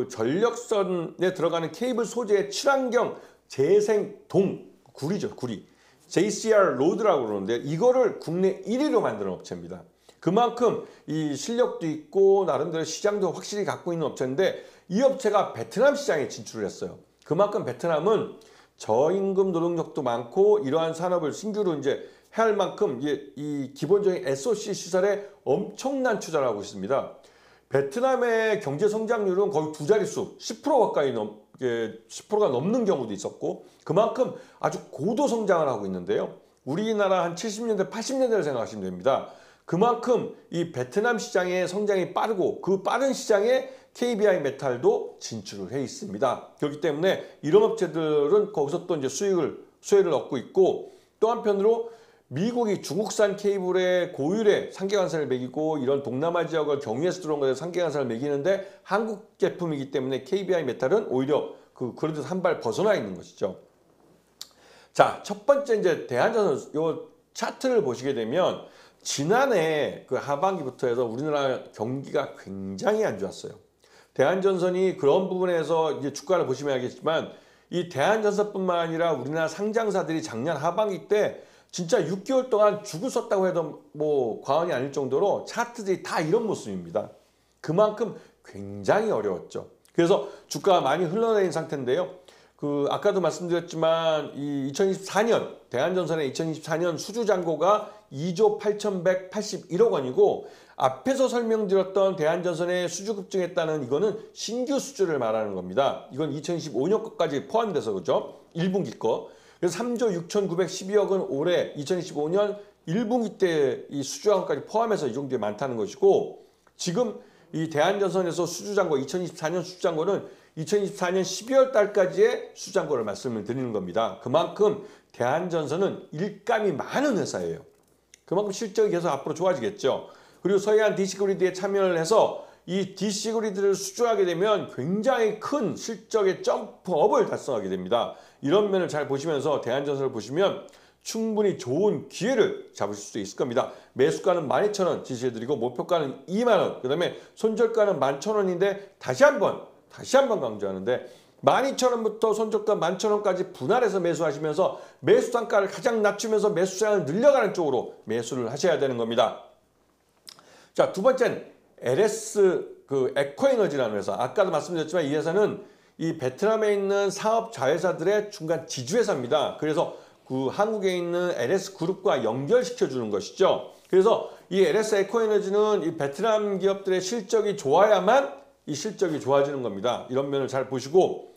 [SPEAKER 1] 전력선에 들어가는 케이블 소재의 친환경 재생동 구리죠, 구리. JCR 로드라고 그러는데 이거를 국내 1위로 만드는 업체입니다. 그만큼 이 실력도 있고 나름대로 시장도 확실히 갖고 있는 업체인데 이 업체가 베트남 시장에 진출을 했어요. 그만큼 베트남은 저임금 노동력도 많고 이러한 산업을 신규로 이제 해야 할 만큼 이 기본적인 SOC 시설에 엄청난 투자를 하고 있습니다. 베트남의 경제 성장률은 거의 두 자릿수 10% 가까이 10%가 넘는 경우도 있었고 그만큼 아주 고도 성장을 하고 있는데요. 우리나라 한 70년대, 80년대를 생각하시면 됩니다. 그만큼 이 베트남 시장의 성장이 빠르고 그 빠른 시장에 KBI 메탈도 진출을 해 있습니다. 그렇기 때문에 이런 업체들은 거기서 또 이제 수혜를 얻고 있고 또 한편으로 미국이 중국산 케이블에 고율의 상계관세를 매기고 이런 동남아 지역을 경유해서 들어온 것에 상계관세를 매기는데 한국 제품이기 때문에 KBI 메탈은 오히려 그런 데서 한 발 벗어나 있는 것이죠. 자, 첫 번째 이제 대한전선 요 차트를 보시게 되면 지난해 그 하반기부터 해서 우리나라 경기가 굉장히 안 좋았어요. 대한전선이 그런 부분에서 이제 주가를 보시면 알겠지만 이 대한전선뿐만 아니라 우리나라 상장사들이 작년 하반기 때 진짜 6개월 동안 죽을 썼다고 해도 뭐 과언이 아닐 정도로 차트들이 다 이런 모습입니다. 그만큼 굉장히 어려웠죠. 그래서 주가가 많이 흘러내린 상태인데요. 아까도 말씀드렸지만 이 2024년 대한전선의 2024년 수주 잔고가 2조 8,181억 원이고 앞에서 설명드렸던 대한전선의 수주 급증했다는 이거는 신규 수주를 말하는 겁니다. 이건 2025년 것까지 포함돼서 그죠? 1분기 거. 그래서 3조 6,912억은 올해 2025년 1분기 때 이 수주잔고까지 포함해서 이 정도에 많다는 것이고 지금 이 대한전선에서 수주잔고 2024년 수주잔고는 2024년 12월 달까지의 수주잔고를 말씀을 드리는 겁니다. 그만큼 대한전선은 일감이 많은 회사예요. 그만큼 실적이 계속 앞으로 좋아지겠죠. 그리고 서해안 DC그리드에 참여를 해서 이 DC그리드를 수주하게 되면 굉장히 큰 실적의 점프업을 달성하게 됩니다. 이런 면을 잘 보시면서 대한전선을 보시면 충분히 좋은 기회를 잡으실 수 있을 겁니다. 매수가는 12,000원 지시해드리고 목표가는 20,000원, 그 다음에 손절가는 11,000원인데 다시 한번 강조하는데 12,000원부터 손절가 11,000원까지 분할해서 매수하시면서 매수 단가를 가장 낮추면서 매수 시장을 늘려가는 쪽으로 매수를 하셔야 되는 겁니다. 자, 두 번째는 LS 에코에너지라는 회사. 아까도 말씀드렸지만 이 회사는 이 베트남에 있는 사업 자회사들의 중간 지주회사입니다. 그래서 한국에 있는 LS그룹과 연결시켜 주는 것이죠. 그래서 이 LS 에코에너지는 이 베트남 기업들의 실적이 좋아야만 이 실적이 좋아지는 겁니다. 이런 면을 잘 보시고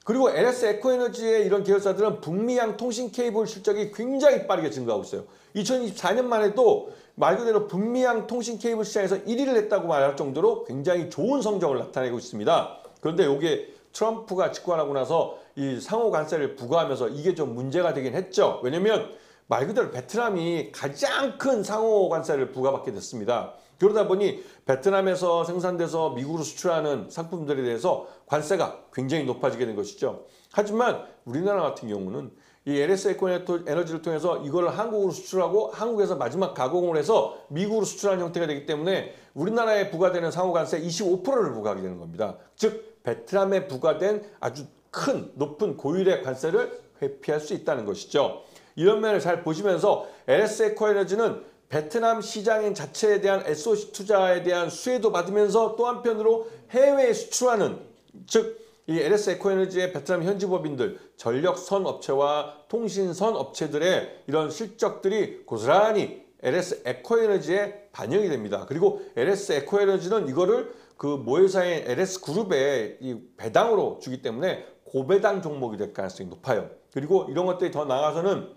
[SPEAKER 1] 그리고 LS 에코에너지의 이런 계열사들은 북미양 통신 케이블 실적이 굉장히 빠르게 증가하고 있어요. 2024년만 해도 말 그대로 북미양 통신 케이블 시장에서 1위를 했다고 말할 정도로 굉장히 좋은 성적을 나타내고 있습니다. 그런데 이게 트럼프가 집권하고 나서 이 상호 관세를 부과하면서 이게 좀 문제가 되긴 했죠. 왜냐면 말 그대로 베트남이 가장 큰 상호 관세를 부과받게 됐습니다. 그러다 보니 베트남에서 생산돼서 미국으로 수출하는 상품들에 대해서 관세가 굉장히 높아지게 된 것이죠. 하지만 우리나라 같은 경우는 이 LS 에코에너지를 통해서 이걸 한국으로 수출하고 한국에서 마지막 가공을 해서 미국으로 수출하는 형태가 되기 때문에 우리나라에 부과되는 상호관세 25%를 부과하게 되는 겁니다. 즉 베트남에 부과된 아주 큰 높은 고율의 관세를 회피할 수 있다는 것이죠. 이런 면을 잘 보시면서 LS 에코에너지는 베트남 시장 자체에 대한 SOC 투자에 대한 수혜도 받으면서 또 한편으로 해외에 수출하는 즉 이 LS 에코에너지의 베트남 현지법인들, 전력선 업체와 통신선 업체들의 이런 실적들이 고스란히 LS 에코에너지에 반영이 됩니다. 그리고 LS 에코에너지는 이거를 그 모회사인 LS 그룹에 이 배당으로 주기 때문에 고배당 종목이 될 가능성이 높아요. 그리고 이런 것들이 더 나아가서는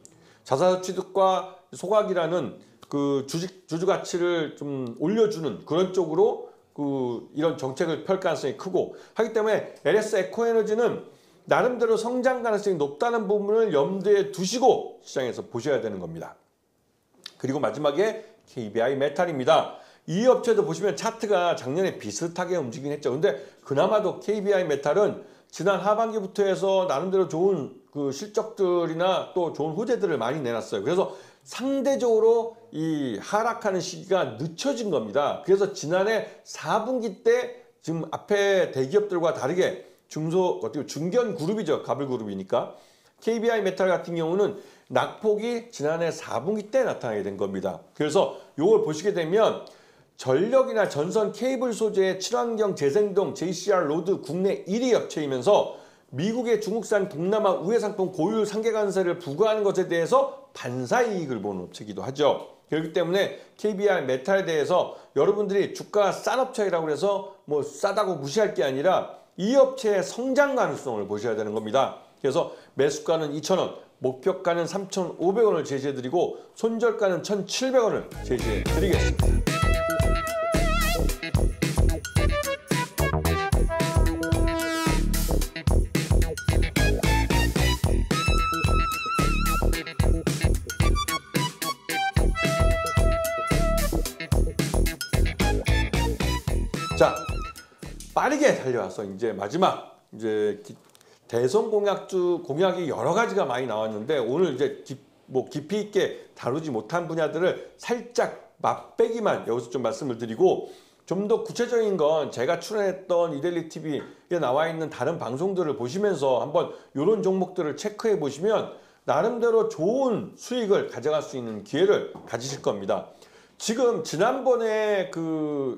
[SPEAKER 1] 자사 취득과 소각이라는 그 주주 가치를 좀 올려주는 그런 쪽으로 그 이런 정책을 펼 가능성이 크고 하기 때문에 LS 에코에너지는 나름대로 성장 가능성이 높다는 부분을 염두에 두시고 시장에서 보셔야 되는 겁니다. 그리고 마지막에 KBI 메탈입니다. 이 업체도 보시면 차트가 작년에 비슷하게 움직이긴 했죠. 근데 그나마도 KBI 메탈은 지난 하반기부터 해서 나름대로 좋은 그 실적들이나 또 좋은 호재들을 많이 내놨어요. 그래서 상대적으로 이 하락하는 시기가 늦춰진 겁니다. 그래서 지난해 4분기 때 지금 앞에 대기업들과 다르게 어떻게 중견 그룹이죠. 가불 그룹이니까. KBI 메탈 같은 경우는 낙폭이 지난해 4분기 때 나타나게 된 겁니다. 그래서 이걸 보시게 되면 전력이나 전선 케이블 소재의 친환경 재생동 JCR 로드 국내 1위 업체이면서 미국의 중국산 동남아 우회 상품 고율 상계 관세를 부과하는 것에 대해서 반사 이익을 보는 업체이기도 하죠. 그렇기 때문에 KBI 메탈에 대해서 여러분들이 주가가 싼 업체라고 해서 뭐 싸다고 무시할 게 아니라 이 업체의 성장 가능성을 보셔야 되는 겁니다. 그래서 매수가는 2,000원, 목표가는 3,500원을 제시해드리고 손절가는 1,700원을 제시해드리겠습니다. 자, 빠르게 달려와서 이제 마지막 이제 대선 공약이 여러 가지가 많이 나왔는데 오늘 이제 깊이 있게 다루지 못한 분야들을 살짝 맛배기만 여기서 좀 말씀을 드리고 좀 더 구체적인 건 제가 출연했던 이데일리 TV에 나와 있는 다른 방송들을 보시면서 한번 이런 종목들을 체크해 보시면 나름대로 좋은 수익을 가져갈 수 있는 기회를 가지실 겁니다. 지금 지난번에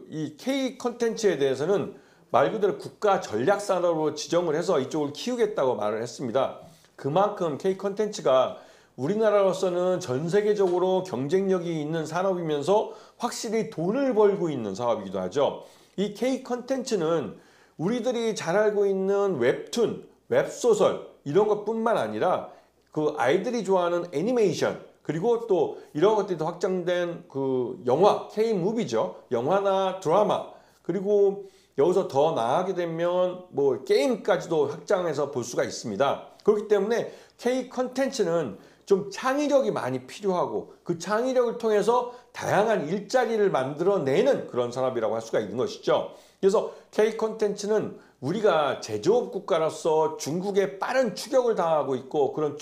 [SPEAKER 1] 이 K 컨텐츠에 대해서는 말 그대로 국가 전략 산업으로 지정을 해서 이쪽을 키우겠다고 말을 했습니다. 그만큼 K 컨텐츠가 우리나라로서는 전 세계적으로 경쟁력이 있는 산업이면서 확실히 돈을 벌고 있는 사업이기도 하죠. 이 K 컨텐츠는 우리들이 잘 알고 있는 웹툰, 웹소설 이런 것뿐만 아니라 그 아이들이 좋아하는 애니메이션 그리고 또 이런 것들이 더 확장된 그 영화, K-무비죠. 영화나 드라마 그리고 여기서 더 나아가게 되면 뭐 게임까지도 확장해서 볼 수가 있습니다. 그렇기 때문에 K 컨텐츠는 좀 창의력이 많이 필요하고 그 창의력을 통해서 다양한 일자리를 만들어내는 그런 산업이라고 할 수가 있는 것이죠. 그래서 K 컨텐츠는 우리가 제조업 국가로서 중국에 빠른 추격을 당하고 있고 그런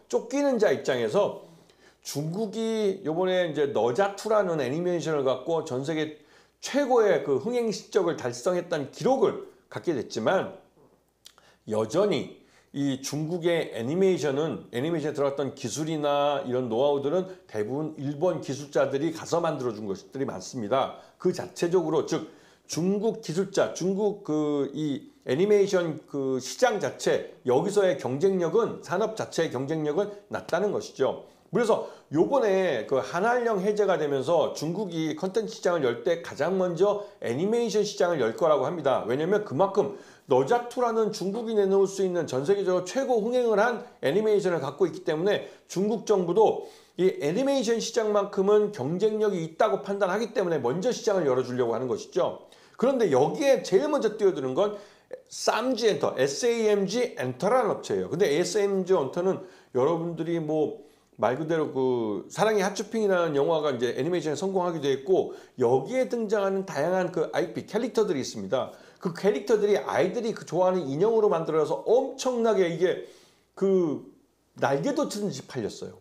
[SPEAKER 1] 쫓기는 자 입장에서 중국이 이번에 이제 너자투라는 애니메이션을 갖고 전 세계 최고의 그 흥행 실적을 달성했다는 기록을 갖게 됐지만 여전히 이 중국의 애니메이션에 들어갔던 기술이나 이런 노하우들은 대부분 일본 기술자들이 가서 만들어준 것들이 많습니다. 그 자체적으로 즉 중국 기술자, 중국 이 애니메이션 그 시장 자체 여기서의 경쟁력은 산업 자체의 경쟁력은 낮다는 것이죠. 그래서 요번에 그 한한령 해제가 되면서 중국이 컨텐츠 시장을 열 때 가장 먼저 애니메이션 시장을 열 거라고 합니다. 왜냐면 그만큼 너자투라는 중국이 내놓을 수 있는 전 세계적으로 최고 흥행을 한 애니메이션을 갖고 있기 때문에 중국 정부도 이 애니메이션 시장만큼은 경쟁력이 있다고 판단하기 때문에 먼저 시장을 열어주려고 하는 것이죠. 그런데 여기에 제일 먼저 뛰어드는 건 쌈지 엔터, SAMG 엔터라는 업체예요. 근데 SAMG 엔터는 여러분들이 뭐 말 그대로 그 사랑의 핫쇼핑이라는 영화가 이제 애니메이션에 성공하기도 했고 여기에 등장하는 다양한 그 IP 캐릭터들이 있습니다. 그 캐릭터들이 아이들이 그 좋아하는 인형으로 만들어서 엄청나게 이게 그 날개도 치듯이 팔렸어요.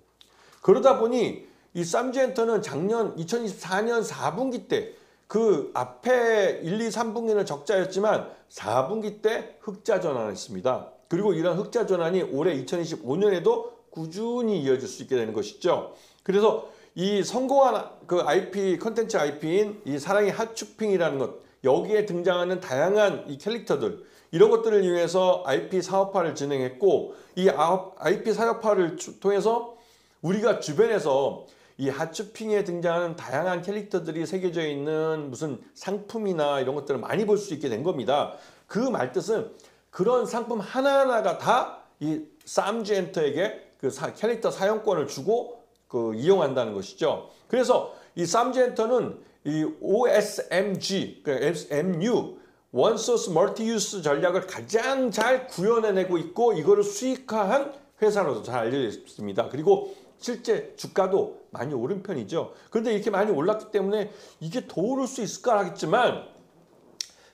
[SPEAKER 1] 그러다 보니 이 쌈지엔터는 작년 2024년 4분기 때 그 앞에 1, 2, 3분기는 적자였지만 4분기 때 흑자 전환했습니다. 그리고 이런 흑자 전환이 올해 2025년에도 꾸준히 이어질 수 있게 되는 것이죠. 그래서 이 성공한 그 IP 컨텐츠 IP인 이 사랑의 핫쇼핑이라는 것 여기에 등장하는 다양한 이 캐릭터들 이런 것들을 이용해서 IP 사업화를 진행했고 이 IP 사업화를 통해서 우리가 주변에서 이 핫쇼핑에 등장하는 다양한 캐릭터들이 새겨져 있는 무슨 상품이나 이런 것들을 많이 볼 수 있게 된 겁니다. 그 말뜻은 그런 상품 하나하나가 다 이 쌈지엔터에게 그 캐릭터 사용권을 주고 그 이용한다는 것이죠. 그래서 이 쌈지엔터는 이 OSMG, MU 원 소스 멀티 유스 전략을 가장 잘 구현해내고 있고 이거를 수익화한 회사로도 잘 알려져 있습니다. 그리고 실제 주가도 많이 오른 편이죠. 그런데 이렇게 많이 올랐기 때문에 이게 더 오를 수 있을까 하겠지만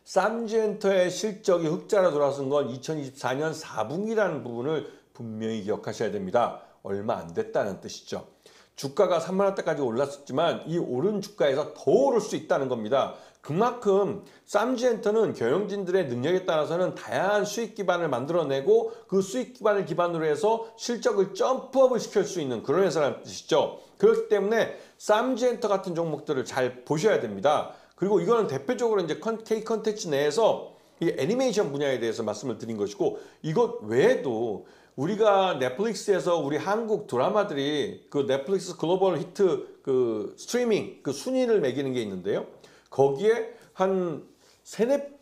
[SPEAKER 1] 쌈지엔터의 실적이 흑자로 돌아선 건 2024년 4분기라는 부분을 분명히 기억하셔야 됩니다. 얼마 안 됐다는 뜻이죠. 주가가 3만 원대까지 올랐었지만 이 오른 주가에서 더 오를 수 있다는 겁니다. 그만큼 쌈지엔터는 경영진들의 능력에 따라서는 다양한 수익 기반을 만들어내고 그 수익 기반을 기반으로 해서 실적을 점프업을 시킬 수 있는 그런 회사라는 뜻이죠. 그렇기 때문에 쌈지엔터 같은 종목들을 잘 보셔야 됩니다. 그리고 이거는 대표적으로 이제 K 컨텐츠 내에서 이 애니메이션 분야에 대해서 말씀을 드린 것이고 이것 외에도 우리가 넷플릭스에서 우리 한국 드라마들이 그 넷플릭스 글로벌 히트 그 스트리밍 그 순위를 매기는 게 있는데요. 거기에 한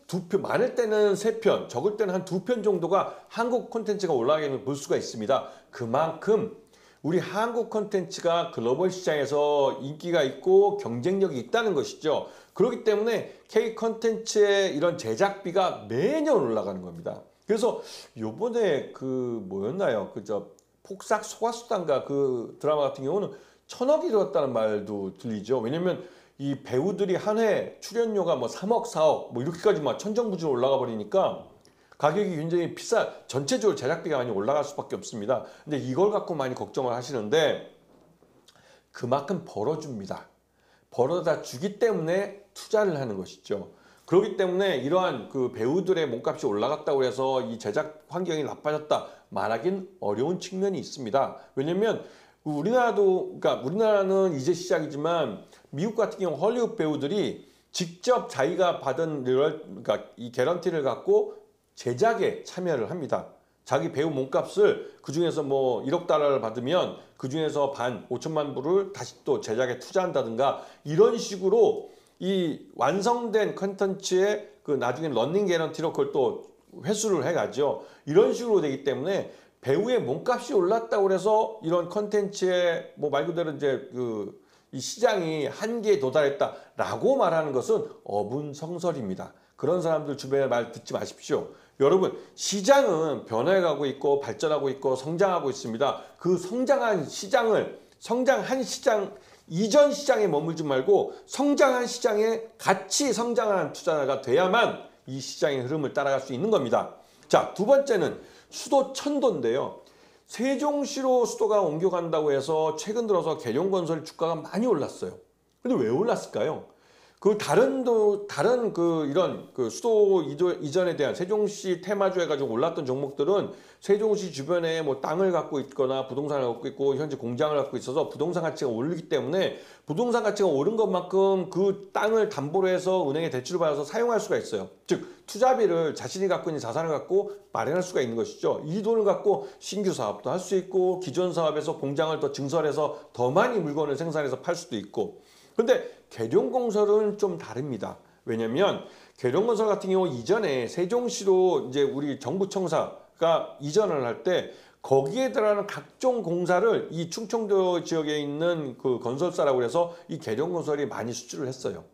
[SPEAKER 1] 두 편, 많을 때는 3편, 적을 때는 한 2편 정도가 한국 콘텐츠가 올라가는 걸 볼 수가 있습니다. 그만큼 우리 한국 콘텐츠가 글로벌 시장에서 인기가 있고 경쟁력이 있다는 것이죠. 그렇기 때문에 K 콘텐츠의 이런 제작비가 매년 올라가는 겁니다. 그래서 요번에 그 뭐였나요? 그저 폭삭 소가수단가 그 드라마 같은 경우는 1,000억이 들었다는 말도 들리죠. 왜냐면 이 배우들이 한 해 출연료가 뭐 3억, 4억 뭐 이렇게까지 막 천정부지로 올라가 버리니까 가격이 굉장히 전체적으로 제작비가 많이 올라갈 수밖에 없습니다. 근데 이걸 갖고 많이 걱정을 하시는데 그만큼 벌어줍니다. 벌어다 주기 때문에 투자를 하는 것이죠. 그렇기 때문에 이러한 그 배우들의 몸값이 올라갔다고 해서 이 제작 환경이 나빠졌다 말하긴 어려운 측면이 있습니다. 왜냐면 그러니까 우리나라는 이제 시작이지만 미국 같은 경우 헐리우드 배우들이 직접 자기가 받은 그러니까 이 개런티를 갖고 제작에 참여를 합니다. 자기 배우 몸값을 그중에서 뭐 1억 달러를 받으면 그중에서 반 5천만 불을 다시 또 제작에 투자한다든가 이런 식으로 이 완성된 컨텐츠에 그 나중에 런닝 개런티로 그걸 또 회수를 해가죠. 이런 식으로 되기 때문에 배우의 몸값이 올랐다고 해서 이런 컨텐츠의 뭐 말 그대로 이제 이 시장이 한계에 도달했다라고 말하는 것은 어분성설입니다. 그런 사람들 주변에 말 듣지 마십시오. 여러분 시장은 변해가고 있고 발전하고 있고 성장하고 있습니다. 그 성장한 시장 이전 시장에 머물지 말고 성장한 시장에 같이 성장하는 투자가 돼야만 이 시장의 흐름을 따라갈 수 있는 겁니다. 자, 두 번째는 수도 천도인데요. 세종시로 수도가 옮겨간다고 해서 최근 들어서 계룡건설 주가가 많이 올랐어요. 근데 왜 올랐을까요? 다른 이런 수도 이전에 대한 세종시 테마주 해가지고 올랐던 종목들은 세종시 주변에 뭐 땅을 갖고 있거나 부동산을 갖고 있고 현재 공장을 갖고 있어서 부동산 가치가 오르기 때문에 부동산 가치가 오른 것만큼 그 땅을 담보로 해서 은행에 대출을 받아서 사용할 수가 있어요. 즉 투자비를 자신이 갖고 있는 자산을 갖고 마련할 수가 있는 것이죠. 이 돈을 갖고 신규 사업도 할 수 있고 기존 사업에서 공장을 더 증설해서 더 많이 물건을 생산해서 팔 수도 있고. 근데 계룡건설은 좀 다릅니다. 왜냐면 계룡건설 같은 경우 이전에 세종시로 이제 우리 정부청사가 이전을 할 때 거기에 들어가는 각종 공사를 이 충청도 지역에 있는 그 건설사라고 해서 이 계룡건설이 많이 수주를 했어요.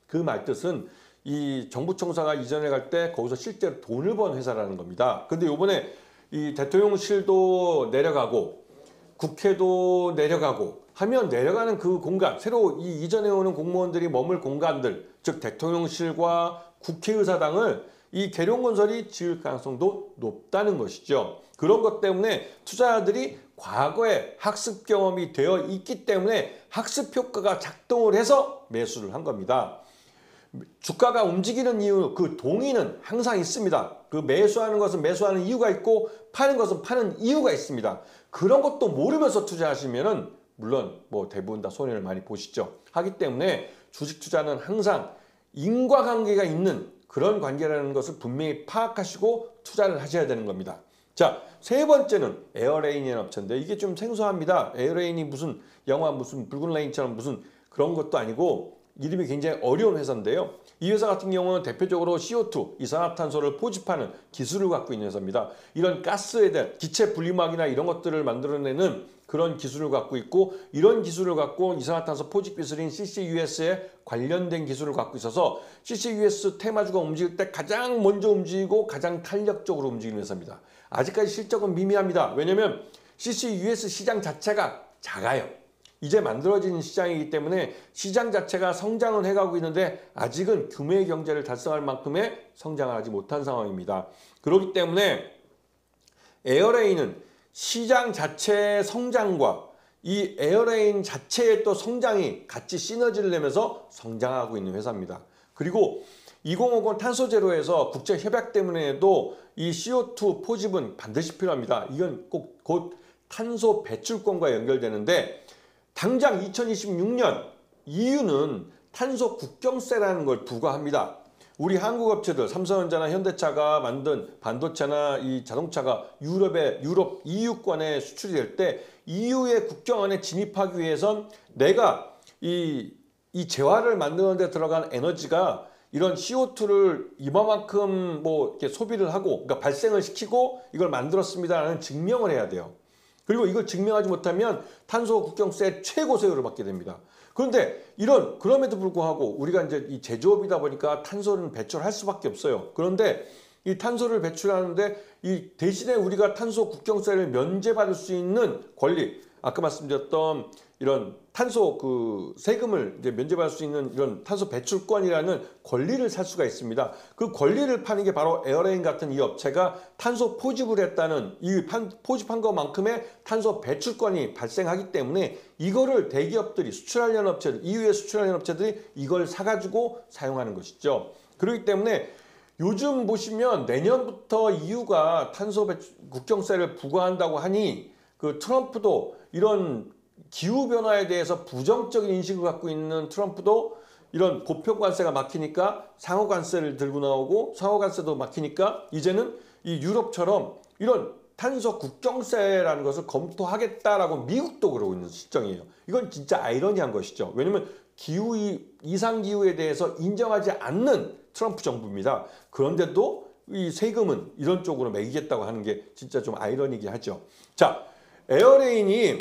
[SPEAKER 1] 그 말뜻은 이 정부청사가 이전에 갈 때 거기서 실제로 돈을 번 회사라는 겁니다. 근데 요번에 이 대통령실도 내려가고 국회도 내려가고 하면 내려가는 그 공간, 새로 이전에 오는 공무원들이 머물 공간들, 즉 대통령실과 국회의사당을 이 계룡건설이 지을 가능성도 높다는 것이죠. 그런 것 때문에 투자자들이 과거에 학습 경험이 되어 있기 때문에 학습 효과가 작동을 해서 매수를 한 겁니다. 주가가 움직이는 이유, 그 동의는 항상 있습니다. 그 매수하는 것은 매수하는 이유가 있고 파는 것은 파는 이유가 있습니다. 그런 것도 모르면서 투자하시면은 물론 뭐 대부분 다 손해를 많이 보시죠. 하기 때문에 주식 투자는 항상 인과관계가 있는 그런 관계라는 것을 분명히 파악하시고 투자를 하셔야 되는 겁니다. 자, 세 번째는 에어레인이라는 업체인데 이게 좀 생소합니다. 에어레인이 무슨 영화 무슨 붉은 레인처럼 무슨 그런 것도 아니고 이름이 굉장히 어려운 회사인데요. 이 회사 같은 경우는 대표적으로 CO2, 이산화탄소를 포집하는 기술을 갖고 있는 회사입니다. 이런 가스에 대한 기체 분리막이나 이런 것들을 만들어내는 그런 기술을 갖고 있고, 이런 기술을 갖고 이산화탄소 포집 기술인 CCUS에 관련된 기술을 갖고 있어서 CCUS 테마주가 움직일 때 가장 먼저 움직이고 가장 탄력적으로 움직이는 회사입니다. 아직까지 실적은 미미합니다. 왜냐하면 CCUS 시장 자체가 작아요. 이제 만들어진 시장이기 때문에 시장 자체가 성장은 해가고 있는데 아직은 규모의 경제를 달성할 만큼의 성장을 하지 못한 상황입니다. 그렇기 때문에 에어레인은 시장 자체의 성장과 이 에어레인 자체의 또 성장이 같이 시너지를 내면서 성장하고 있는 회사입니다. 그리고 2050 탄소제로에서 국제협약 때문에도 이 CO2 포집은 반드시 필요합니다. 이건 꼭 곧 탄소 배출권과 연결되는데, 당장 2026년 EU는 탄소 국경세라는 걸 부과합니다. 우리 한국 업체들 삼성전자나 현대차가 만든 반도체나 이 자동차가 유럽 EU권에 수출이 될 때 EU의 국경 안에 진입하기 위해선 내가 이 재화를 만드는 데 들어간 에너지가 이런 CO2를 이만큼 뭐 이렇게 소비를 하고, 그러니까 발생을 시키고 이걸 만들었습니다라는 증명을 해야 돼요. 그리고 이걸 증명하지 못하면 탄소 국경세 최고세율을 받게 됩니다. 그런데 그럼에도 불구하고 우리가 이제 이 제조업이다 보니까 탄소는 배출할 수밖에 없어요. 그런데 이 탄소를 배출하는데 이 대신에 우리가 탄소 국경세를 면제받을 수 있는 권리, 아까 말씀드렸던 이런 탄소 그 세금을 이제 면제받을 수 있는 이런 탄소 배출권이라는 권리를 살 수가 있습니다. 그 권리를 파는 게 바로 에어레인 같은 이 업체가 탄소 포집을 했다는 이 포집한 것만큼의 탄소 배출권이 발생하기 때문에 이거를 대기업들이 수출하려는 업체들, EU에 수출하려는 업체들이 이걸 사가지고 사용하는 것이죠. 그렇기 때문에 요즘 보시면 내년부터 EU가 탄소 국경세를 부과한다고 하니 그 트럼프도 이런 기후변화에 대해서 부정적인 인식을 갖고 있는 트럼프도 이런 보편관세가 막히니까 상호관세를 들고 나오고, 상호관세도 막히니까 이제는 이 유럽처럼 이런 탄소 국경세라는 것을 검토하겠다라고 미국도 그러고 있는 시점이에요. 이건 진짜 아이러니한 것이죠. 왜냐하면 이상기후에 대해서 인정하지 않는 트럼프 정부입니다. 그런데도 이 세금은 이런 쪽으로 매기겠다고 하는 게 진짜 좀 아이러니게 하죠. 자, 에어레인이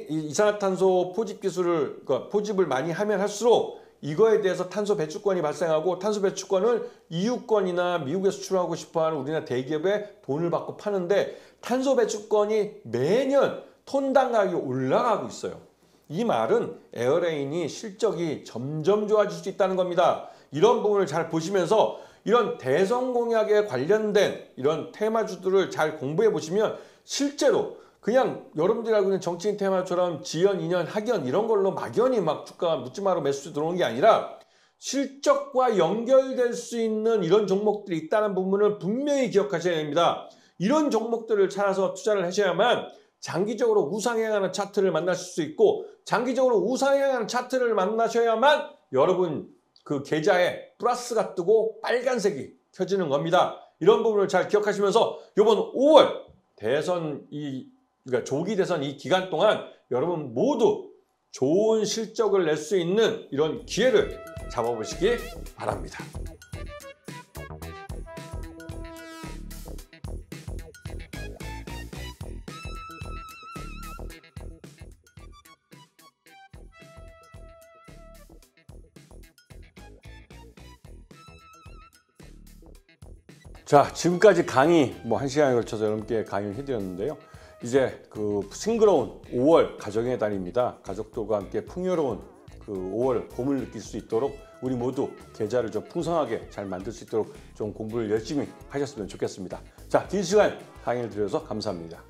[SPEAKER 1] 이산화탄소 포집 기술을, 그러니까 포집을 많이 하면 할수록 이거에 대해서 탄소 배출권이 발생하고, 탄소 배출권을 EU권이나 미국에 수출하고 싶어하는 우리나라 대기업에 돈을 받고 파는데 탄소 배출권이 매년 톤당 가격이 올라가고 있어요. 이 말은 에어레인이 실적이 점점 좋아질 수 있다는 겁니다. 이런 부분을 잘 보시면서 이런 대선 공약에 관련된 이런 테마주들을 잘 공부해 보시면 실제로 그냥 여러분들이 알고 있는 정치인 테마처럼 지연, 인연, 학연 이런 걸로 막연히 막 주가가 묻지마로 매수 들어오는 게 아니라 실적과 연결될 수 있는 이런 종목들이 있다는 부분을 분명히 기억하셔야 됩니다. 이런 종목들을 찾아서 투자를 하셔야만 장기적으로 우상향하는 차트를 만나실 수 있고, 장기적으로 우상향하는 차트를 만나셔야만 여러분 그 계좌에 플러스가 뜨고 빨간색이 켜지는 겁니다. 이런 부분을 잘 기억하시면서 이번 5월 대선 그러니까 조기 대선 이 기간 동안 여러분 모두 좋은 실적을 낼 수 있는 이런 기회를 잡아보시기 바랍니다. 자, 지금까지 강의 1시간에 걸쳐서 여러분께 강의를 해드렸는데요. 이제 그 싱그러운 5월 가정의 달입니다. 가족들과 함께 풍요로운 그 5월 봄을 느낄 수 있도록 우리 모두 계좌를 좀 풍성하게 잘 만들 수 있도록 좀 공부를 열심히 하셨으면 좋겠습니다. 자, 긴 시간 강의를 드려서 감사합니다.